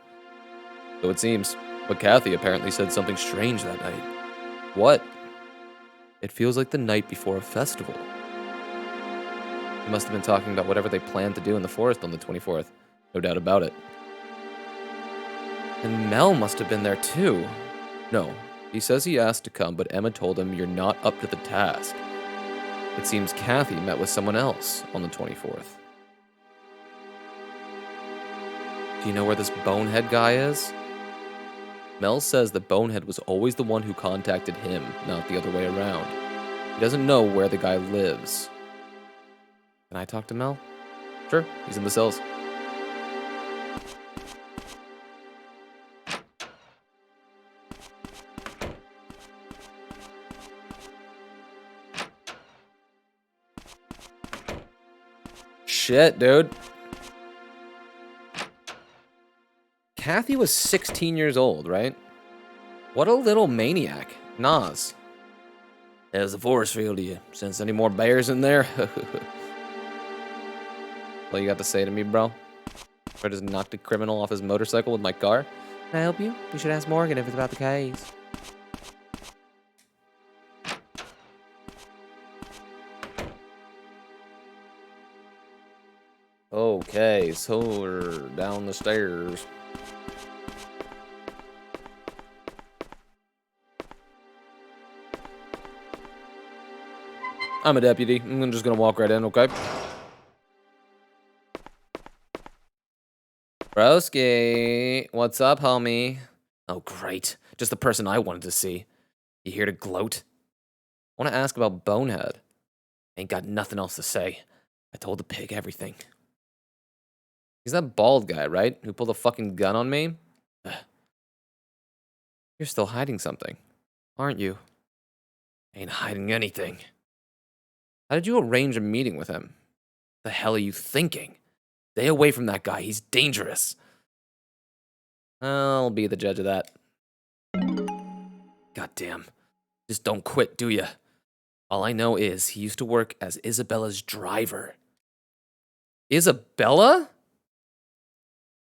So it seems. But Kathy apparently said something strange that night. What? It feels like the night before a festival. He must have been talking about whatever they planned to do in the forest on the 24th. No doubt about it. And Mel must have been there too. No, he says he asked to come, but Emma told him you're not up to the task. It seems Kathy met with someone else on the 24th. Do you know where this Bonehead guy is? Mel says that Bonehead was always the one who contacted him, not the other way around. He doesn't know where the guy lives. Can I talk to Mel? Sure, he's in the cells. Shit, dude. Kathy was 16 years old, right? What a little maniac. Nas. How's the force feel to you? Sense any more bears in there? What you got to say to me, bro? I just knocked a criminal off his motorcycle with my car? Can I help you? You should ask Morgan if it's about the case. Okay, so we're down the stairs. I'm a deputy. I'm just gonna walk right in, okay? Broski, what's up, homie? Oh, great. Just the person I wanted to see. You here to gloat? I want to ask about Bonehead. Ain't got nothing else to say. I told the pig everything. He's that bald guy, right? Who pulled a fucking gun on me? Ugh. You're still hiding something, aren't you? Ain't hiding anything. How did you arrange a meeting with him? The hell are you thinking? Stay away from that guy. He's dangerous. I'll be the judge of that. Goddamn. Just don't quit, do ya? All I know is he used to work as Isabella's driver. Isabella?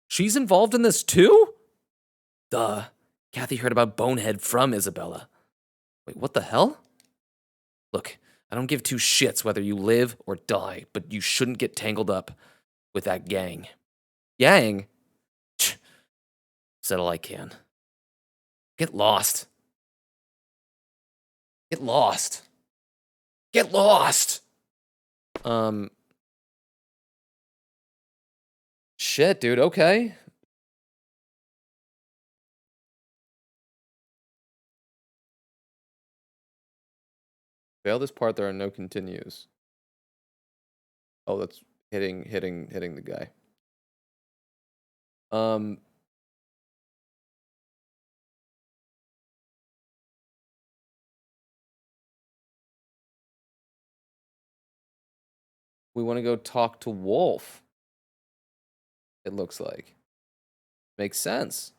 She's involved in this too? Duh. Kathy heard about Bonehead from Isabella. Wait, what the hell? Look, I don't give two shits whether you live or die, but you shouldn't get tangled up with that gang. Gang? Said all I can. Get lost. Get lost. Get lost! Shit, dude, okay. Fail this part, there are no continues. Oh, that's hitting the guy. We want to go talk to Wolf. It looks like. Makes sense.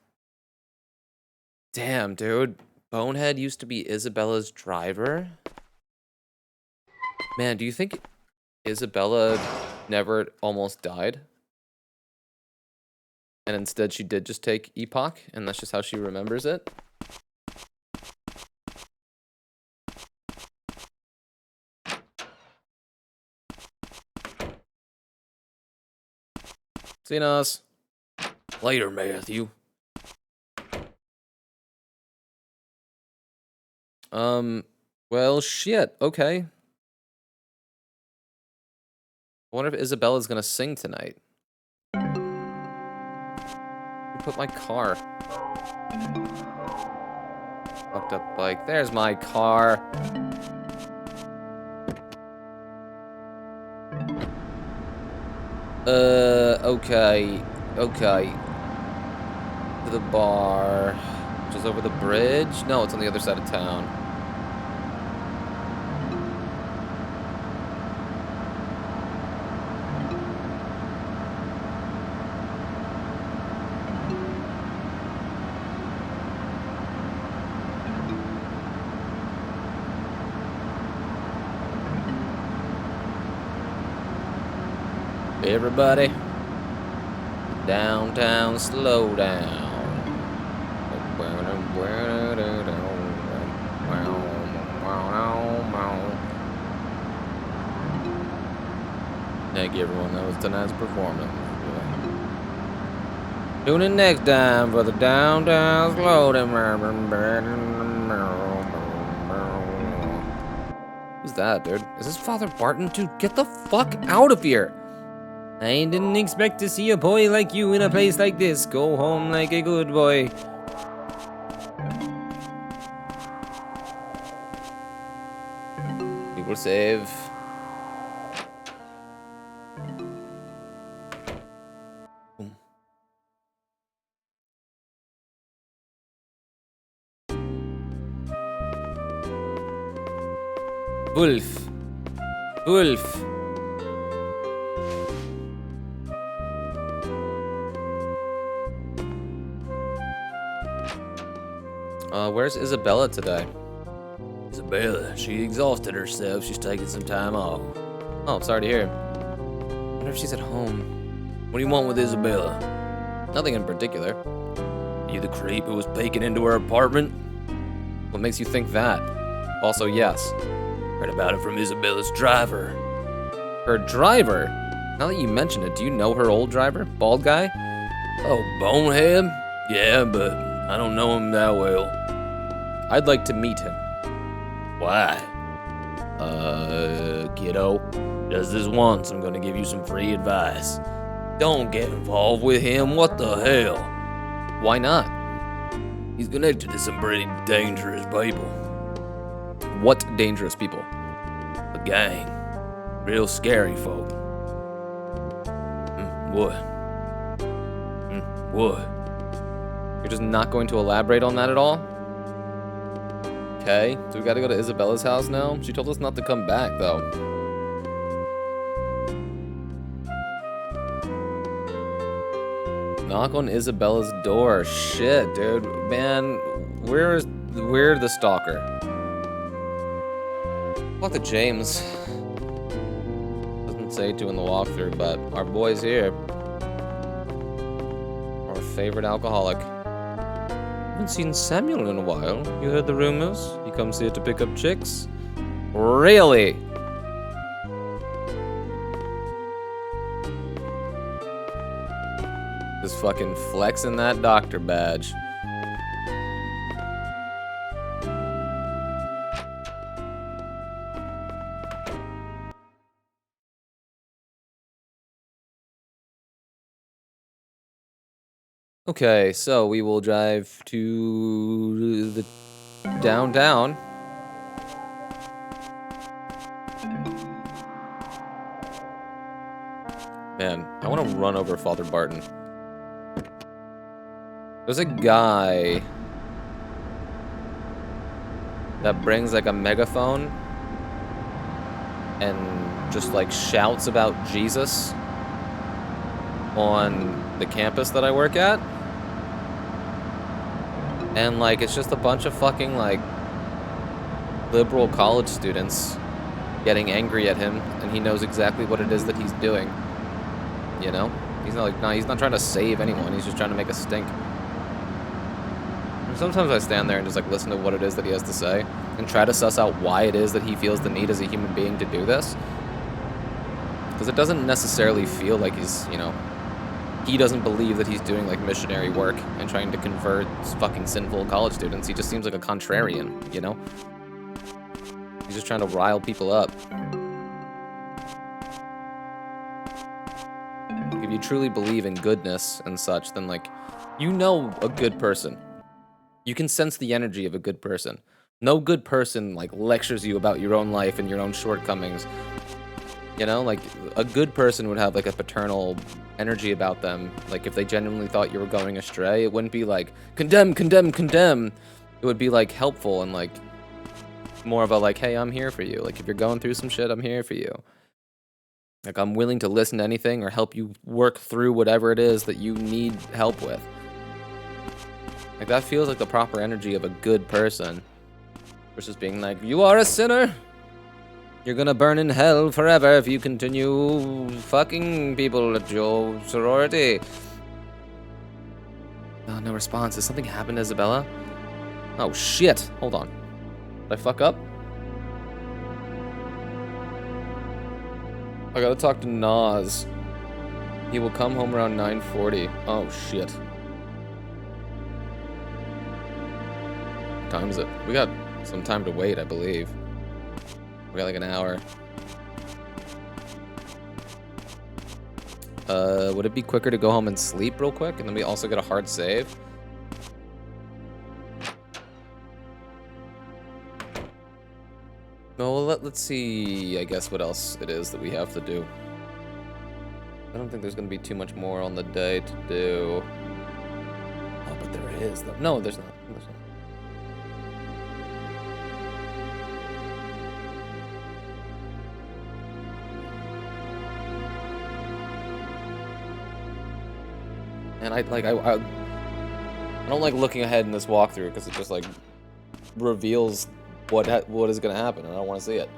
Damn, dude. Bonehead used to be Isabella's driver? Man, do you think Isabella never almost died? And instead she did just take Epoch, and that's just how she remembers it? Xenos. Later, Matthew. Well, shit. Okay. I wonder if Isabella's gonna sing tonight. Put my car. Fucked up bike. There's my car. Okay. Okay. To the bar. Which is over the bridge? No, it's on the other side of town. Everybody, downtown, slow down. Thank you, everyone. That was tonight's performance. Tune in next time for the downtown slow down. Who's that, dude? Is this Father Barton? Dude, get the fuck out of here! I didn't expect to see a boy like you in a place like this. Go home like a good boy. We will save. Boom. Wolf. Wolf. Where's Isabella today? Isabella, she exhausted herself. She's taking some time off. Oh, sorry to hear. I wonder if she's at home. What do you want with Isabella? Nothing in particular. You the creep who was peeking into her apartment? What makes you think that? Also, yes. Heard about it from Isabella's driver. Her driver? Now that you mention it, do you know her old driver? Bald guy? Oh, Bonehead? Yeah, but I don't know him that well. I'd like to meet him. Why? Kiddo, does this once, I'm gonna give you some free advice. Don't get involved with him, what the hell? Why not? He's connected to some pretty dangerous people. What dangerous people? A gang. Real scary folk. What? What? You're just not going to elaborate on that at all? Okay, so we gotta go to Isabella's house now? She told us not to come back, though. Knock on Isabella's door. Shit, dude. Man, we're the stalker. Talk to James. Doesn't say to in the walkthrough, but our boy's here. Our favorite alcoholic. Haven't seen Samuel in a while. You heard the rumors? He comes here to pick up chicks? Really? Just fucking flexing that doctor badge. Okay, so we will drive to the downtown. Man, I want to run over Father Barton. There's a guy that brings like a megaphone and just like shouts about Jesus on the campus that I work at. And, like, it's just a bunch of fucking, like, liberal college students getting angry at him, and he knows exactly what it is that he's doing. You know? He's not, like, he's not trying to save anyone, he's just trying to make a stink. And sometimes I stand there and just, like, listen to what it is that he has to say, and try to suss out why it is that he feels the need as a human being to do this. Because it doesn't necessarily feel like he's, you know, he doesn't believe that he's doing, like, missionary work and trying to convert fucking sinful college students. He just seems like a contrarian, you know? He's just trying to rile people up. If you truly believe in goodness and such, then, like, you know a good person. You can sense the energy of a good person. No good person, like, lectures you about your own life and your own shortcomings. You know, like, a good person would have, like, a paternal energy about them. Like, if they genuinely thought you were going astray, it wouldn't be like, condemn, condemn, condemn. It would be, like, helpful and, like, more of a, like, hey, I'm here for you. Like, if you're going through some shit, I'm here for you. Like, I'm willing to listen to anything or help you work through whatever it is that you need help with. Like, that feels like the proper energy of a good person. Versus being like, you are a sinner. You're gonna burn in hell forever if you continue fucking people at your sorority. Oh, no response. Has something happened to Isabella? Oh, shit. Hold on. Did I fuck up? I gotta talk to Nas. He will come home around 9:40. Oh, shit. What time is it? We got some time to wait, I believe. We got like an hour. Would it be quicker to go home and sleep real quick? And then we also get a hard save? No, well, let's see, I guess, what else it is that we have to do. I don't think there's going to be too much more on the day to do. Oh, but there is, though. No, there's not. There's not. And I don't like looking ahead in this walkthrough because it just like reveals what is gonna happen, and I don't want to see it.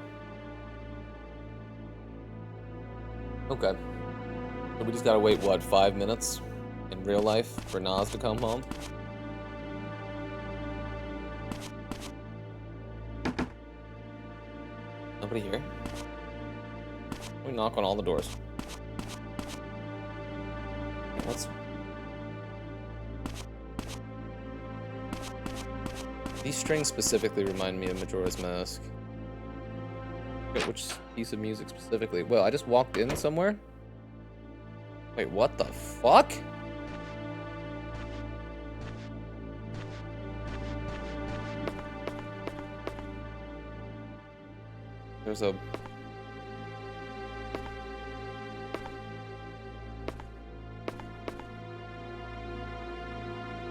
Okay, so we just gotta wait what 5 minutes in real life for Nas to come home. Nobody here. We knock on all the doors. Let's. These strings specifically remind me of Majora's Mask. Which piece of music specifically? Well, I just walked in somewhere? Wait, what the fuck? There's a...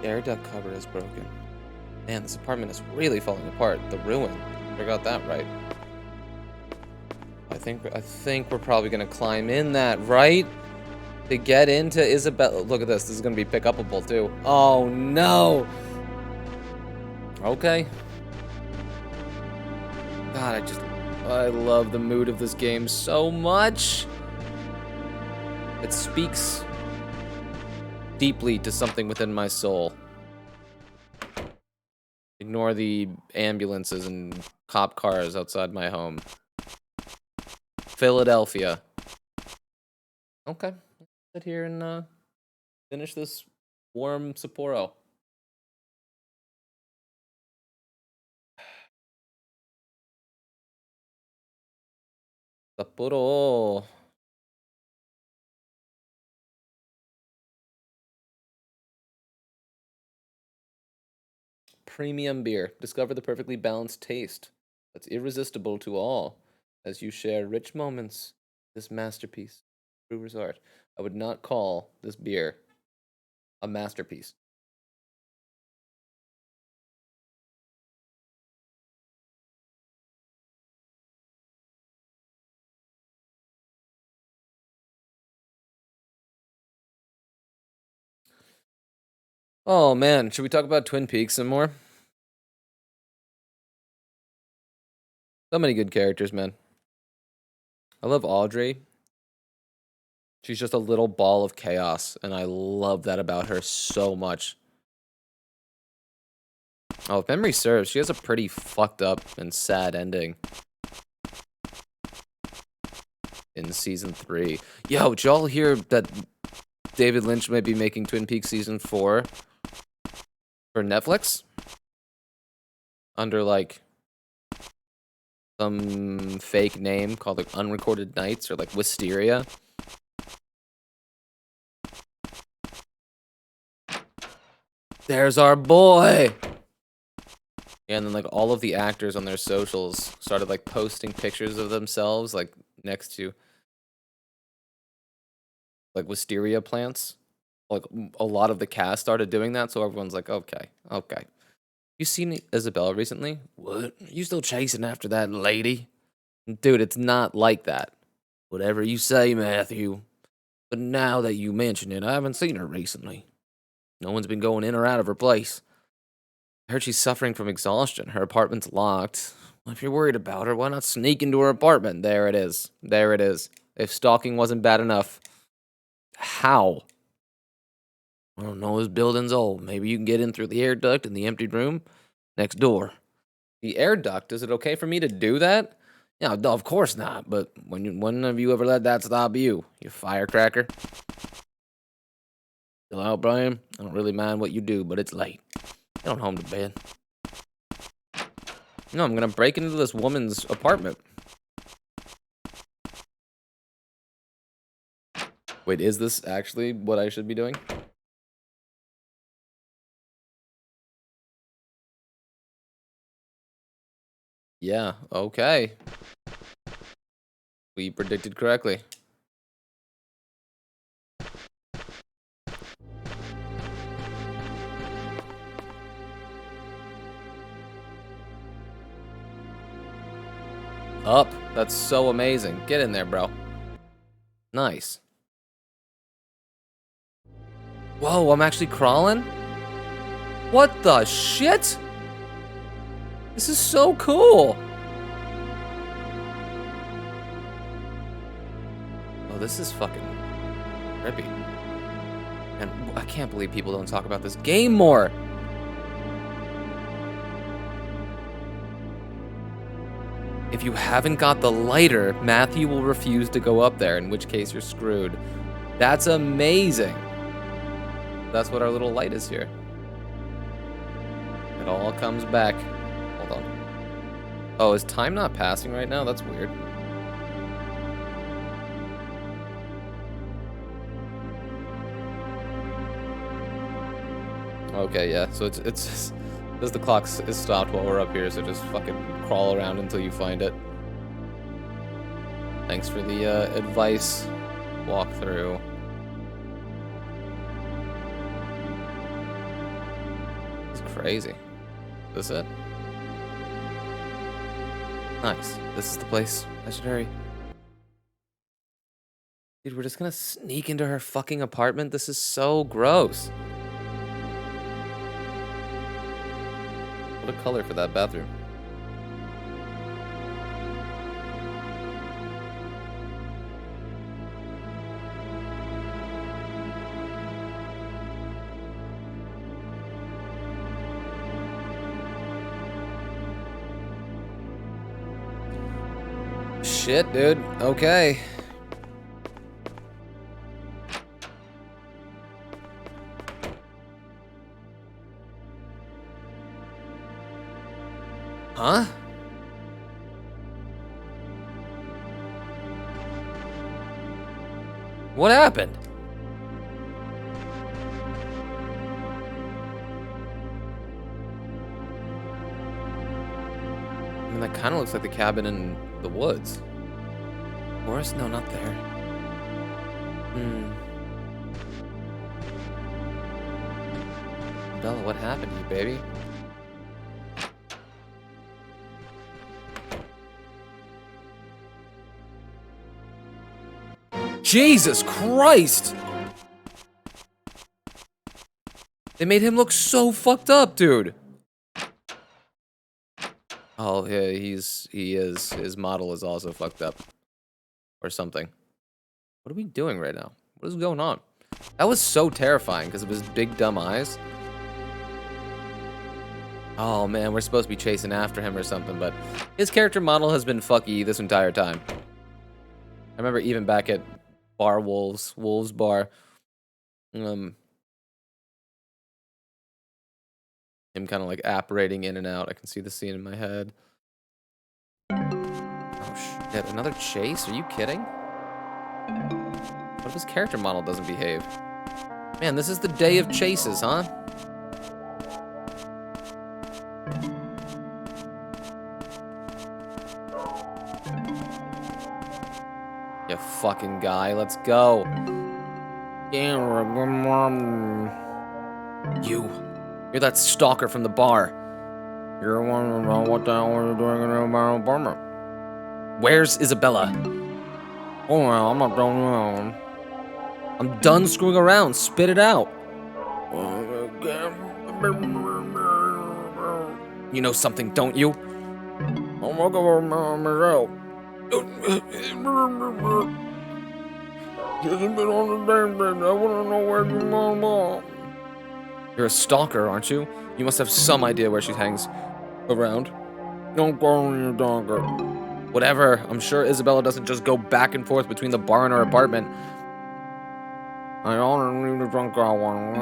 The air duct cover is broken. Man, this apartment is really falling apart. The ruin. I got that right. I think we're probably gonna climb in that, right? To get into Isabella. Look at this. This is gonna be pick-upable too. Oh no. Okay. God, I love the mood of this game so much. It speaks deeply to something within my soul. Ignore the ambulances and cop cars outside my home. Philadelphia. Okay. Let's sit here and finish this warm Sapporo. Sapporo. Premium beer. Discover the perfectly balanced taste that's irresistible to all as you share rich moments. This masterpiece. Brewer's art. I would not call this beer a masterpiece. Oh man, should we talk about Twin Peaks some more? So many good characters, man. I love Audrey. She's just a little ball of chaos, and I love that about her so much. Oh, if memory serves, she has a pretty fucked up and sad ending in season 3. Yo, did y'all hear that David Lynch might be making Twin Peaks season 4 for Netflix? Under, like, some fake name called, like, Unrecorded Nights or, like, Wisteria. There's our boy! Yeah, and then, like, all of the actors on their socials started, like, posting pictures of themselves, like, next to, like, wisteria plants. Like, a lot of the cast started doing that, so everyone's like, okay. You seen Isabella recently? What? You still chasing after that lady? Dude, it's not like that. Whatever you say, Matthew. But now that you mention it, I haven't seen her recently. No one's been going in or out of her place. I heard she's suffering from exhaustion. Her apartment's locked. Well, if you're worried about her, why not sneak into her apartment? There it is. There it is. If stalking wasn't bad enough. How? I don't know, this building's old. Maybe you can get in through the air duct in the empty room next door. The air duct? Is it okay for me to do that? Yeah, no, of course not. But when have you ever let that stop you, you firecracker? Chill out, Brian. I don't really mind what you do, but it's late. Get on home to bed. No, I'm gonna break into this woman's apartment. Wait, is this actually what I should be doing? Yeah, okay. We predicted correctly. Up. That's so amazing. Get in there, bro. Nice. Whoa, I'm actually crawling? What the shit? This is so cool. Oh, this is fucking trippy. And I can't believe people don't talk about this game more. If you haven't got the lighter, Matthew will refuse to go up there, in which case you're screwed. That's amazing. That's what our little light is here. It all comes back. Hold on. Oh, is time not passing right now? That's weird. Okay, yeah, so it's just, because the clock is stopped while we're up here, so just fucking crawl around until you find it. Thanks for the advice walkthrough. It's crazy. Is this it? Nice. This is the place. I should hurry. Dude, we're just gonna sneak into her fucking apartment? This is so gross. What a color for that bathroom. Shit, dude. Okay. Huh? What happened? I mean, that kind of looks like the cabin in the woods. Forest? No, not there. Bella, what happened to you, baby? Jesus Christ! They made him look so fucked up, dude. Oh, yeah, his model is also fucked up. Or something. What are we doing right now? What is going on? That was so terrifying because of his big dumb eyes. Oh man, we're supposed to be chasing after him or something, but his character model has been fucky this entire time. I remember even back at Wolves Bar, him kind of like apparating in and out. I can see the scene in my head. Oh shit, another chase? Are you kidding? What if his character model doesn't behave? Man, this is the day of chases, huh? You fucking guy, let's go. You're that stalker from the bar. You're wondering what the hell are you doing in a bar? Where's Isabella? Oh, well, I'm not done. I'm done screwing around. Spit it out. You know something, don't you? You're a stalker, aren't you? You must have some idea where she hangs around. Don't call me a stalker. Whatever. I'm sure Isabella doesn't just go back and forth between the bar and her apartment. I only leave the junkyard one.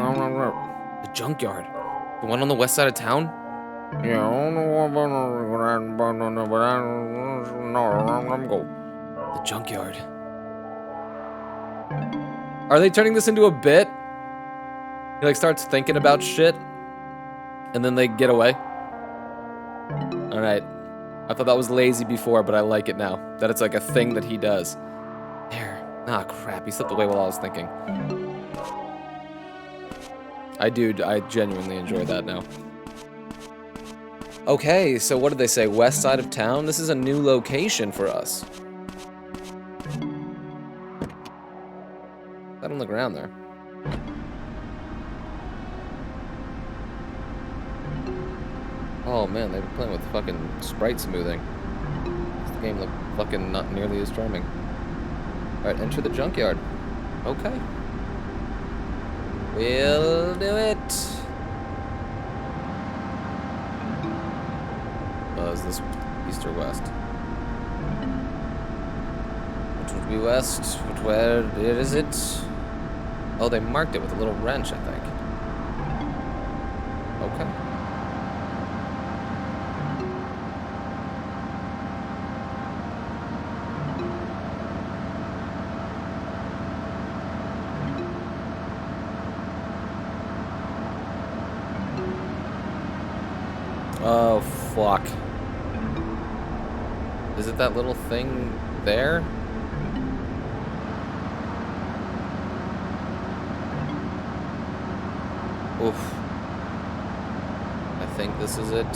The junkyard? The one on the west side of town? Yeah, I don't know but go. The junkyard. Are they turning this into a bit? He like starts thinking about shit, and then they get away. All right. I thought that was lazy before, but I like it now. That it's like a thing that he does. There. Ah, crap. He slipped away while I was thinking. I genuinely enjoy that now. Okay, so what did they say? West side of town? This is a new location for us. That on the ground there. Oh man, they've been playing with fucking sprite smoothing. This game looked fucking not nearly as charming. Alright, enter the junkyard. Okay. We'll do it. Is this east or west? Which would be west? Where is it? Oh, they marked it with a little wrench, I think. Okay. Oh, fuck. Is it that little thing there? Oof. I think this is it.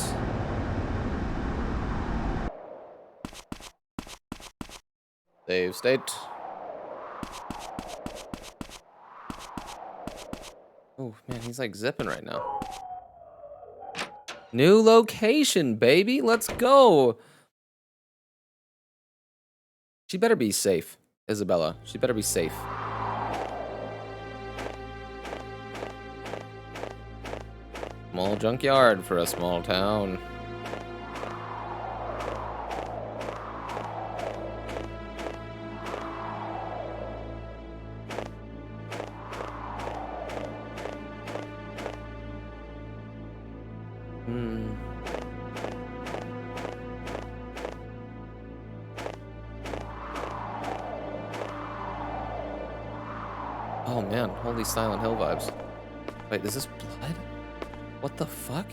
Save state. Oh, man, he's like zipping right now. New location, baby. Let's go. She better be safe, Isabella. She better be safe. Small junkyard for a small town. Oh man, holy Silent Hill vibes. Wait, is this blood? What the fuck?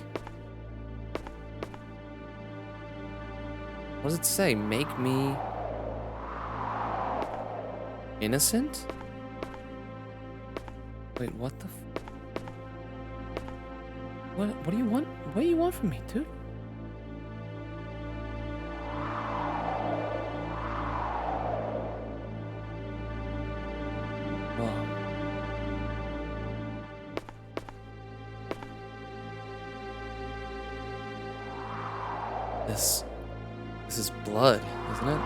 What does it say? Make me innocent? Wait, what the What do you want? What do you want from me, dude? This is blood, isn't it?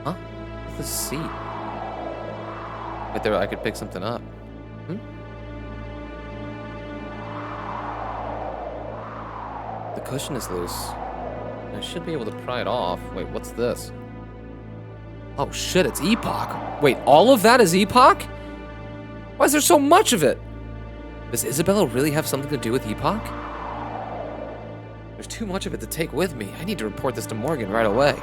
Huh? What's the seat? Right there, I could pick something up. The cushion is loose. I should be able to pry it off. Wait, what's this? Oh shit, it's Epoch. Wait, all of that is Epoch? Why is there so much of it? Does Isabella really have something to do with Epoch? There's too much of it to take with me. I need to report this to Morgan right away.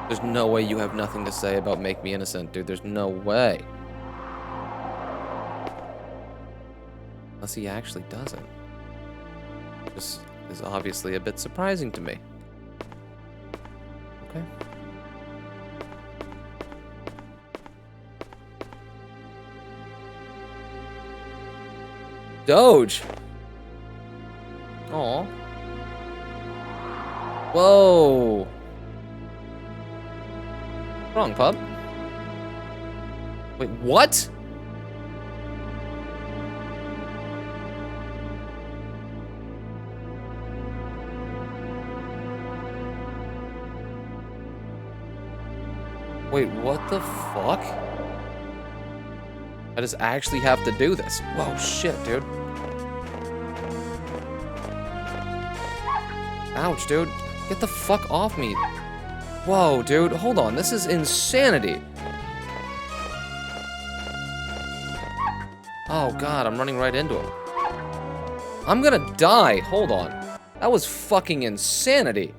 There's no way you have nothing to say about Make Me Innocent, dude. There's no way. Unless he actually doesn't. This is obviously a bit surprising to me. Okay. Doge! Aw. Whoa! Wrong, pup. Wait, what? Wait, what the fuck? I just actually have to do this. Whoa, shit, dude. Ouch, dude. Get the fuck off me. Whoa, dude. Hold on. This is insanity. Oh, God. I'm running right into him. I'm gonna die. Hold on. That was fucking insanity.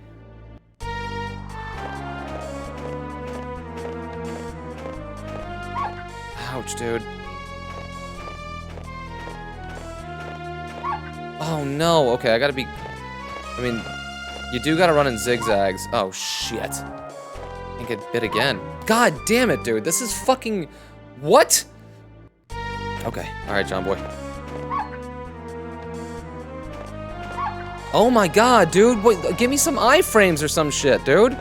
Ouch, dude. Oh, no. Okay, I gotta be... I mean, you do gotta run in zigzags. Oh, shit. Can't get bit again. God damn it, dude. This is fucking... What? Okay. Alright, John boy. Oh my god, dude. Wait, give me some iframes or some shit, dude.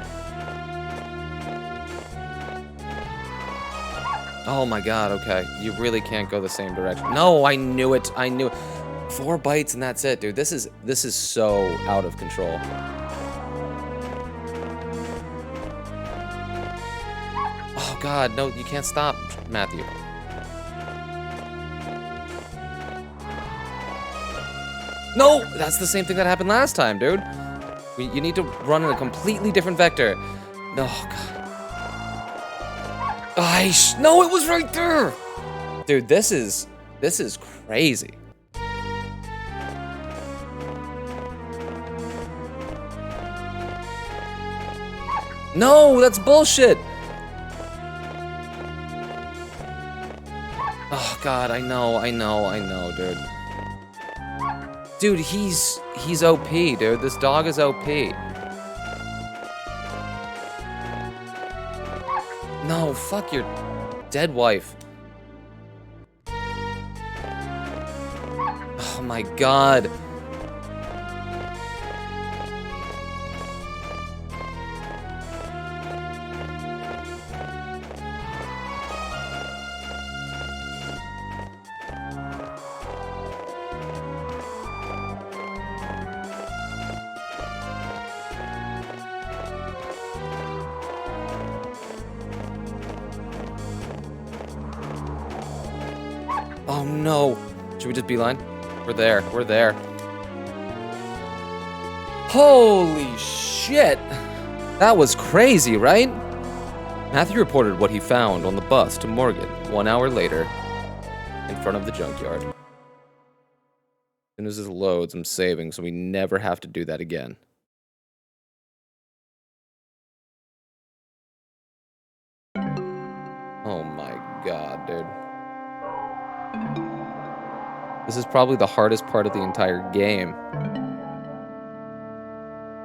Oh my god, okay. You really can't go the same direction. No, I knew it. I knew it. 4 bites and that's it, dude. This is so out of control. Oh god, no, you can't stop, Matthew. No! That's the same thing that happened last time, dude. You need to run in a completely different vector. No, god. No, it was right there! Dude, this is crazy. No, that's bullshit! Oh god, I know, dude. Dude, he's OP, dude. This dog is OP. No, fuck your dead wife. Oh my god. Oh no. Should we just beeline? We're there. We're there. Holy shit. That was crazy, right? Matthew reported what he found on the bus to Morgan 1 hour later in front of the junkyard. As soon as this loads, I'm saving so we never have to do that again. Oh my god, dude. This is probably the hardest part of the entire game.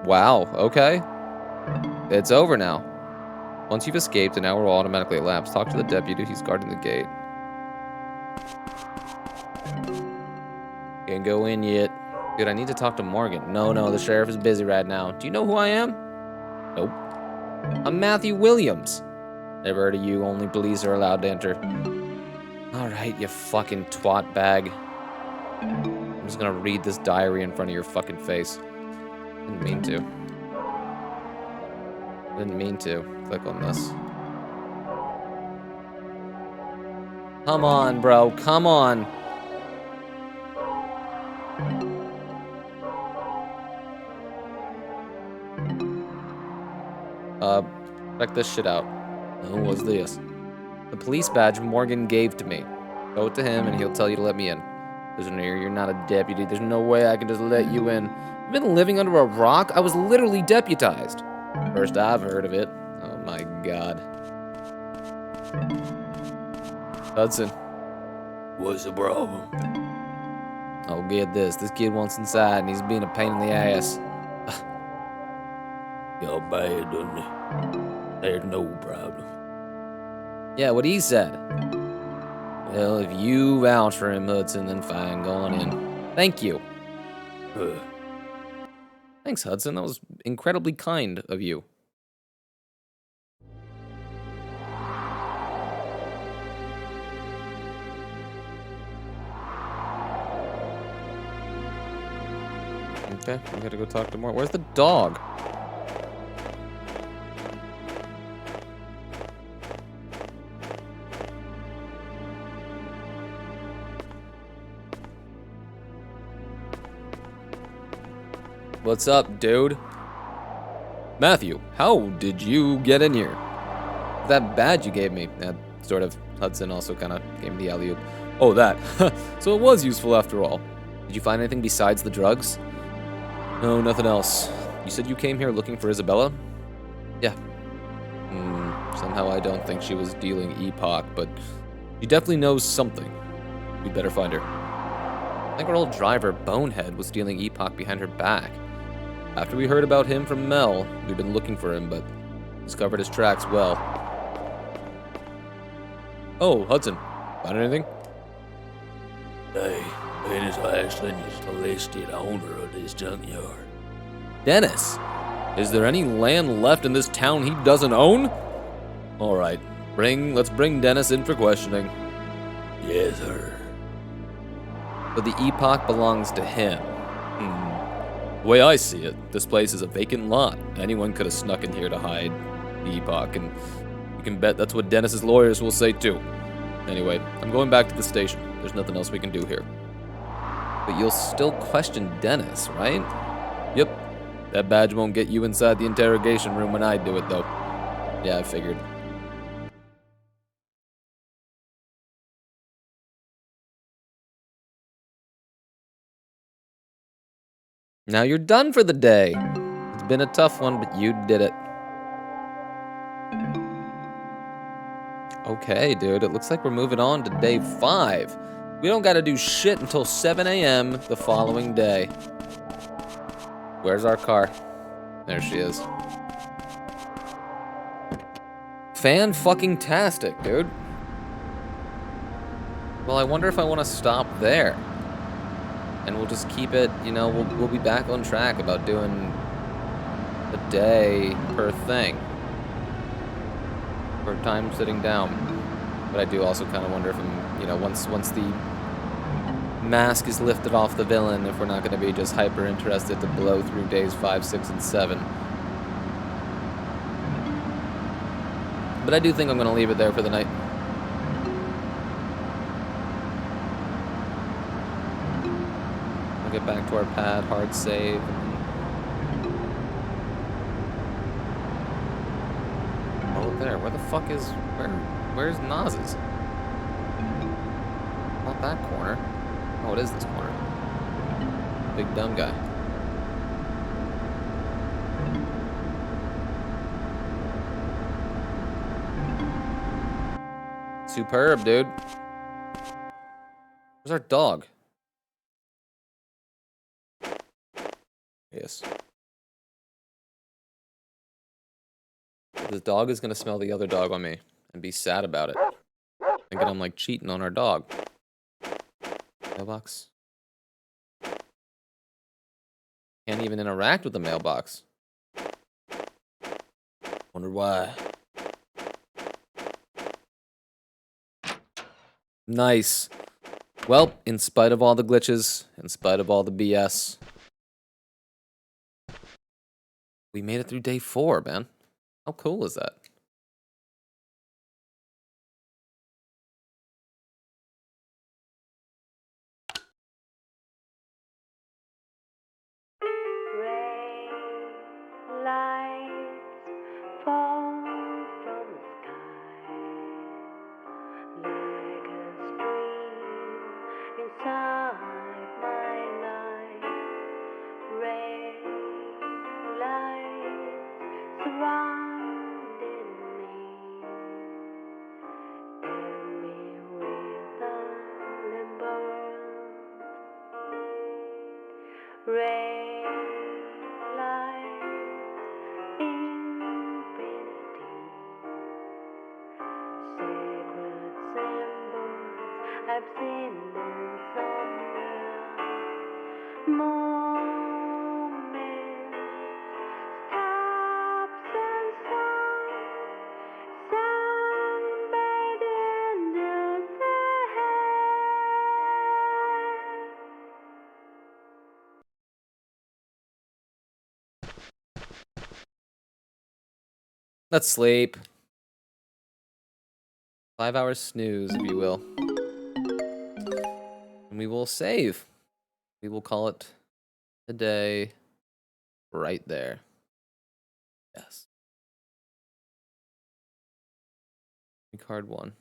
Wow, okay. It's over now. Once you've escaped, an hour will automatically elapse. Talk to the deputy, he's guarding the gate. Can't go in yet. Dude, I need to talk to Morgan. No, the sheriff is busy right now. Do you know who I am? Nope. I'm Matthew Williams. Never heard of you, only police are allowed to enter. Alright, you fucking twat bag. I'm just gonna read this diary in front of your fucking face. Didn't mean to. Didn't mean to. Click on this. Come on, bro. Come on. Check this shit out. Oh, what's this? The police badge Morgan gave to me. Go to him and he'll tell you to let me in. Prisoner, you're not a deputy. There's no way I can just let you in. You've been living under a rock? I was literally deputized. First I've heard of it. Oh my god. Hudson. What's the problem? Oh, get this. This kid wants inside and he's being a pain in the ass. Y'all bad, doesn't it? There's no problem. Yeah, what he said. Well, if you vouch for him, Hudson, then fine, go on in. Thank you. Thanks, Hudson. That was incredibly kind of you. Okay, we gotta go talk to more. Where's the dog? What's up, dude? Matthew, how did you get in here? That badge you gave me. That sort of. Hudson also kind of gave me the alley-oop. Oh, that. So it was useful after all. Did you find anything besides the drugs? No, nothing else. You said you came here looking for Isabella? Yeah. Somehow I don't think she was dealing epoch, but she definitely knows something. We'd better find her. I think our old driver, Bonehead, was dealing epoch behind her back. After we heard about him from Mel, we've been looking for him, but he's covered his tracks well. Oh, Hudson. Found anything? Hey, Dennis Ashland is the listed owner of this junkyard. Dennis? Is there any land left in this town he doesn't own? Alright, let's bring Dennis in for questioning. Yes, sir. So the epoch belongs to him. The way I see it, this place is a vacant lot. Anyone could have snuck in here to hide the epoch, and you can bet that's what Dennis's lawyers will say too. Anyway, I'm going back to the station. There's nothing else we can do here. But you'll still question Dennis, right? Yep. That badge won't get you inside the interrogation room when I do it, though. Yeah, I figured. Now you're done for the day. It's been a tough one, but you did it. Okay, dude, it looks like we're moving on to day 5. We don't gotta do shit until 7 a.m. the following day. Where's our car? There she is. Fan-fucking-tastic, dude. Well, I wonder if I want to stop there. And we'll just keep it, you know, we'll be back on track about doing a day per thing. Per time sitting down. But I do also kind of wonder if I'm, you know, once the mask is lifted off the villain, if we're not going to be just hyper interested to blow through days 5, 6, and 7. But I do think I'm going to leave it there for the night. We'll get back to our pad, hard save. Oh, there. Where the fuck is... Where's Naz's? Not that corner. Oh, it is this corner. Big dumb guy. Superb, dude. Where's our dog? Yes. This dog is gonna smell the other dog on me and be sad about it. Thinking I'm like cheating on our dog. Mailbox. Can't even interact with the mailbox. Wonder why. Nice. Well, in spite of all the glitches, in spite of all the BS, we made it through day 4, man. How cool is that? Let's sleep. 5 hours snooze, if you will. And we will save. We will call it a day right there. Yes. Card 1.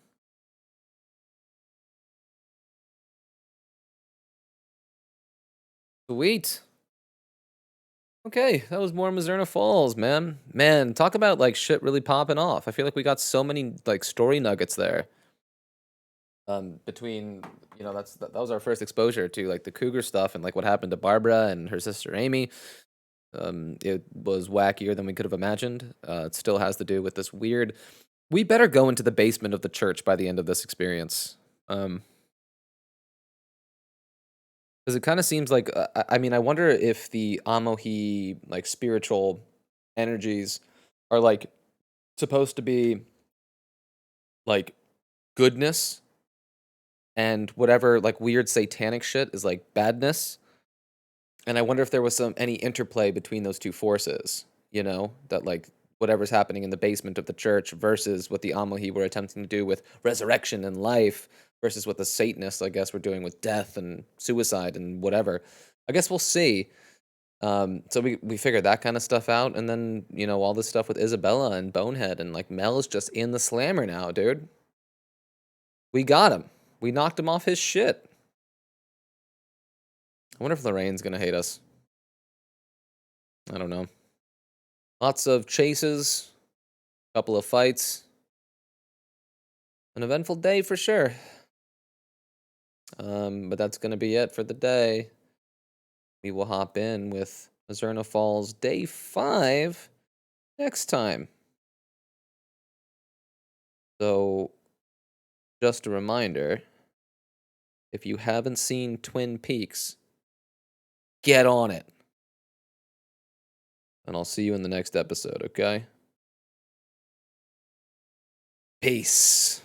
Sweet. Okay, that was more Mizzurna Falls, man. Man, talk about like shit really popping off. I feel like we got so many like story nuggets there. Between, you know, that was our first exposure to like the cougar stuff and like what happened to Barbara and her sister Amy. It was wackier than we could have imagined. It still has to do with this weird. We better go into the basement of the church by the end of this experience. Because it kind of seems like, I mean, I wonder if the Amohi, like, spiritual energies are, like, supposed to be, like, goodness, and whatever, like, weird satanic shit is, like, badness. And I wonder if there was any interplay between those two forces, you know, that, like, whatever's happening in the basement of the church versus what the Amohi were attempting to do with resurrection and life versus what the Satanists, I guess, were doing with death and suicide and whatever. I guess we'll see. So we figured that kind of stuff out, and then, you know, all this stuff with Isabella and Bonehead, and like Mel's just in the slammer now, dude. We got him. We knocked him off his shit. I wonder if Lorraine's gonna hate us. I don't know. Lots of chases, couple of fights. An eventful day for sure. But that's gonna be it for the day. We will hop in with Mizzurna Falls Day 5 next time. So, just a reminder, if you haven't seen Twin Peaks, get on it. And I'll see you in the next episode, okay? Peace.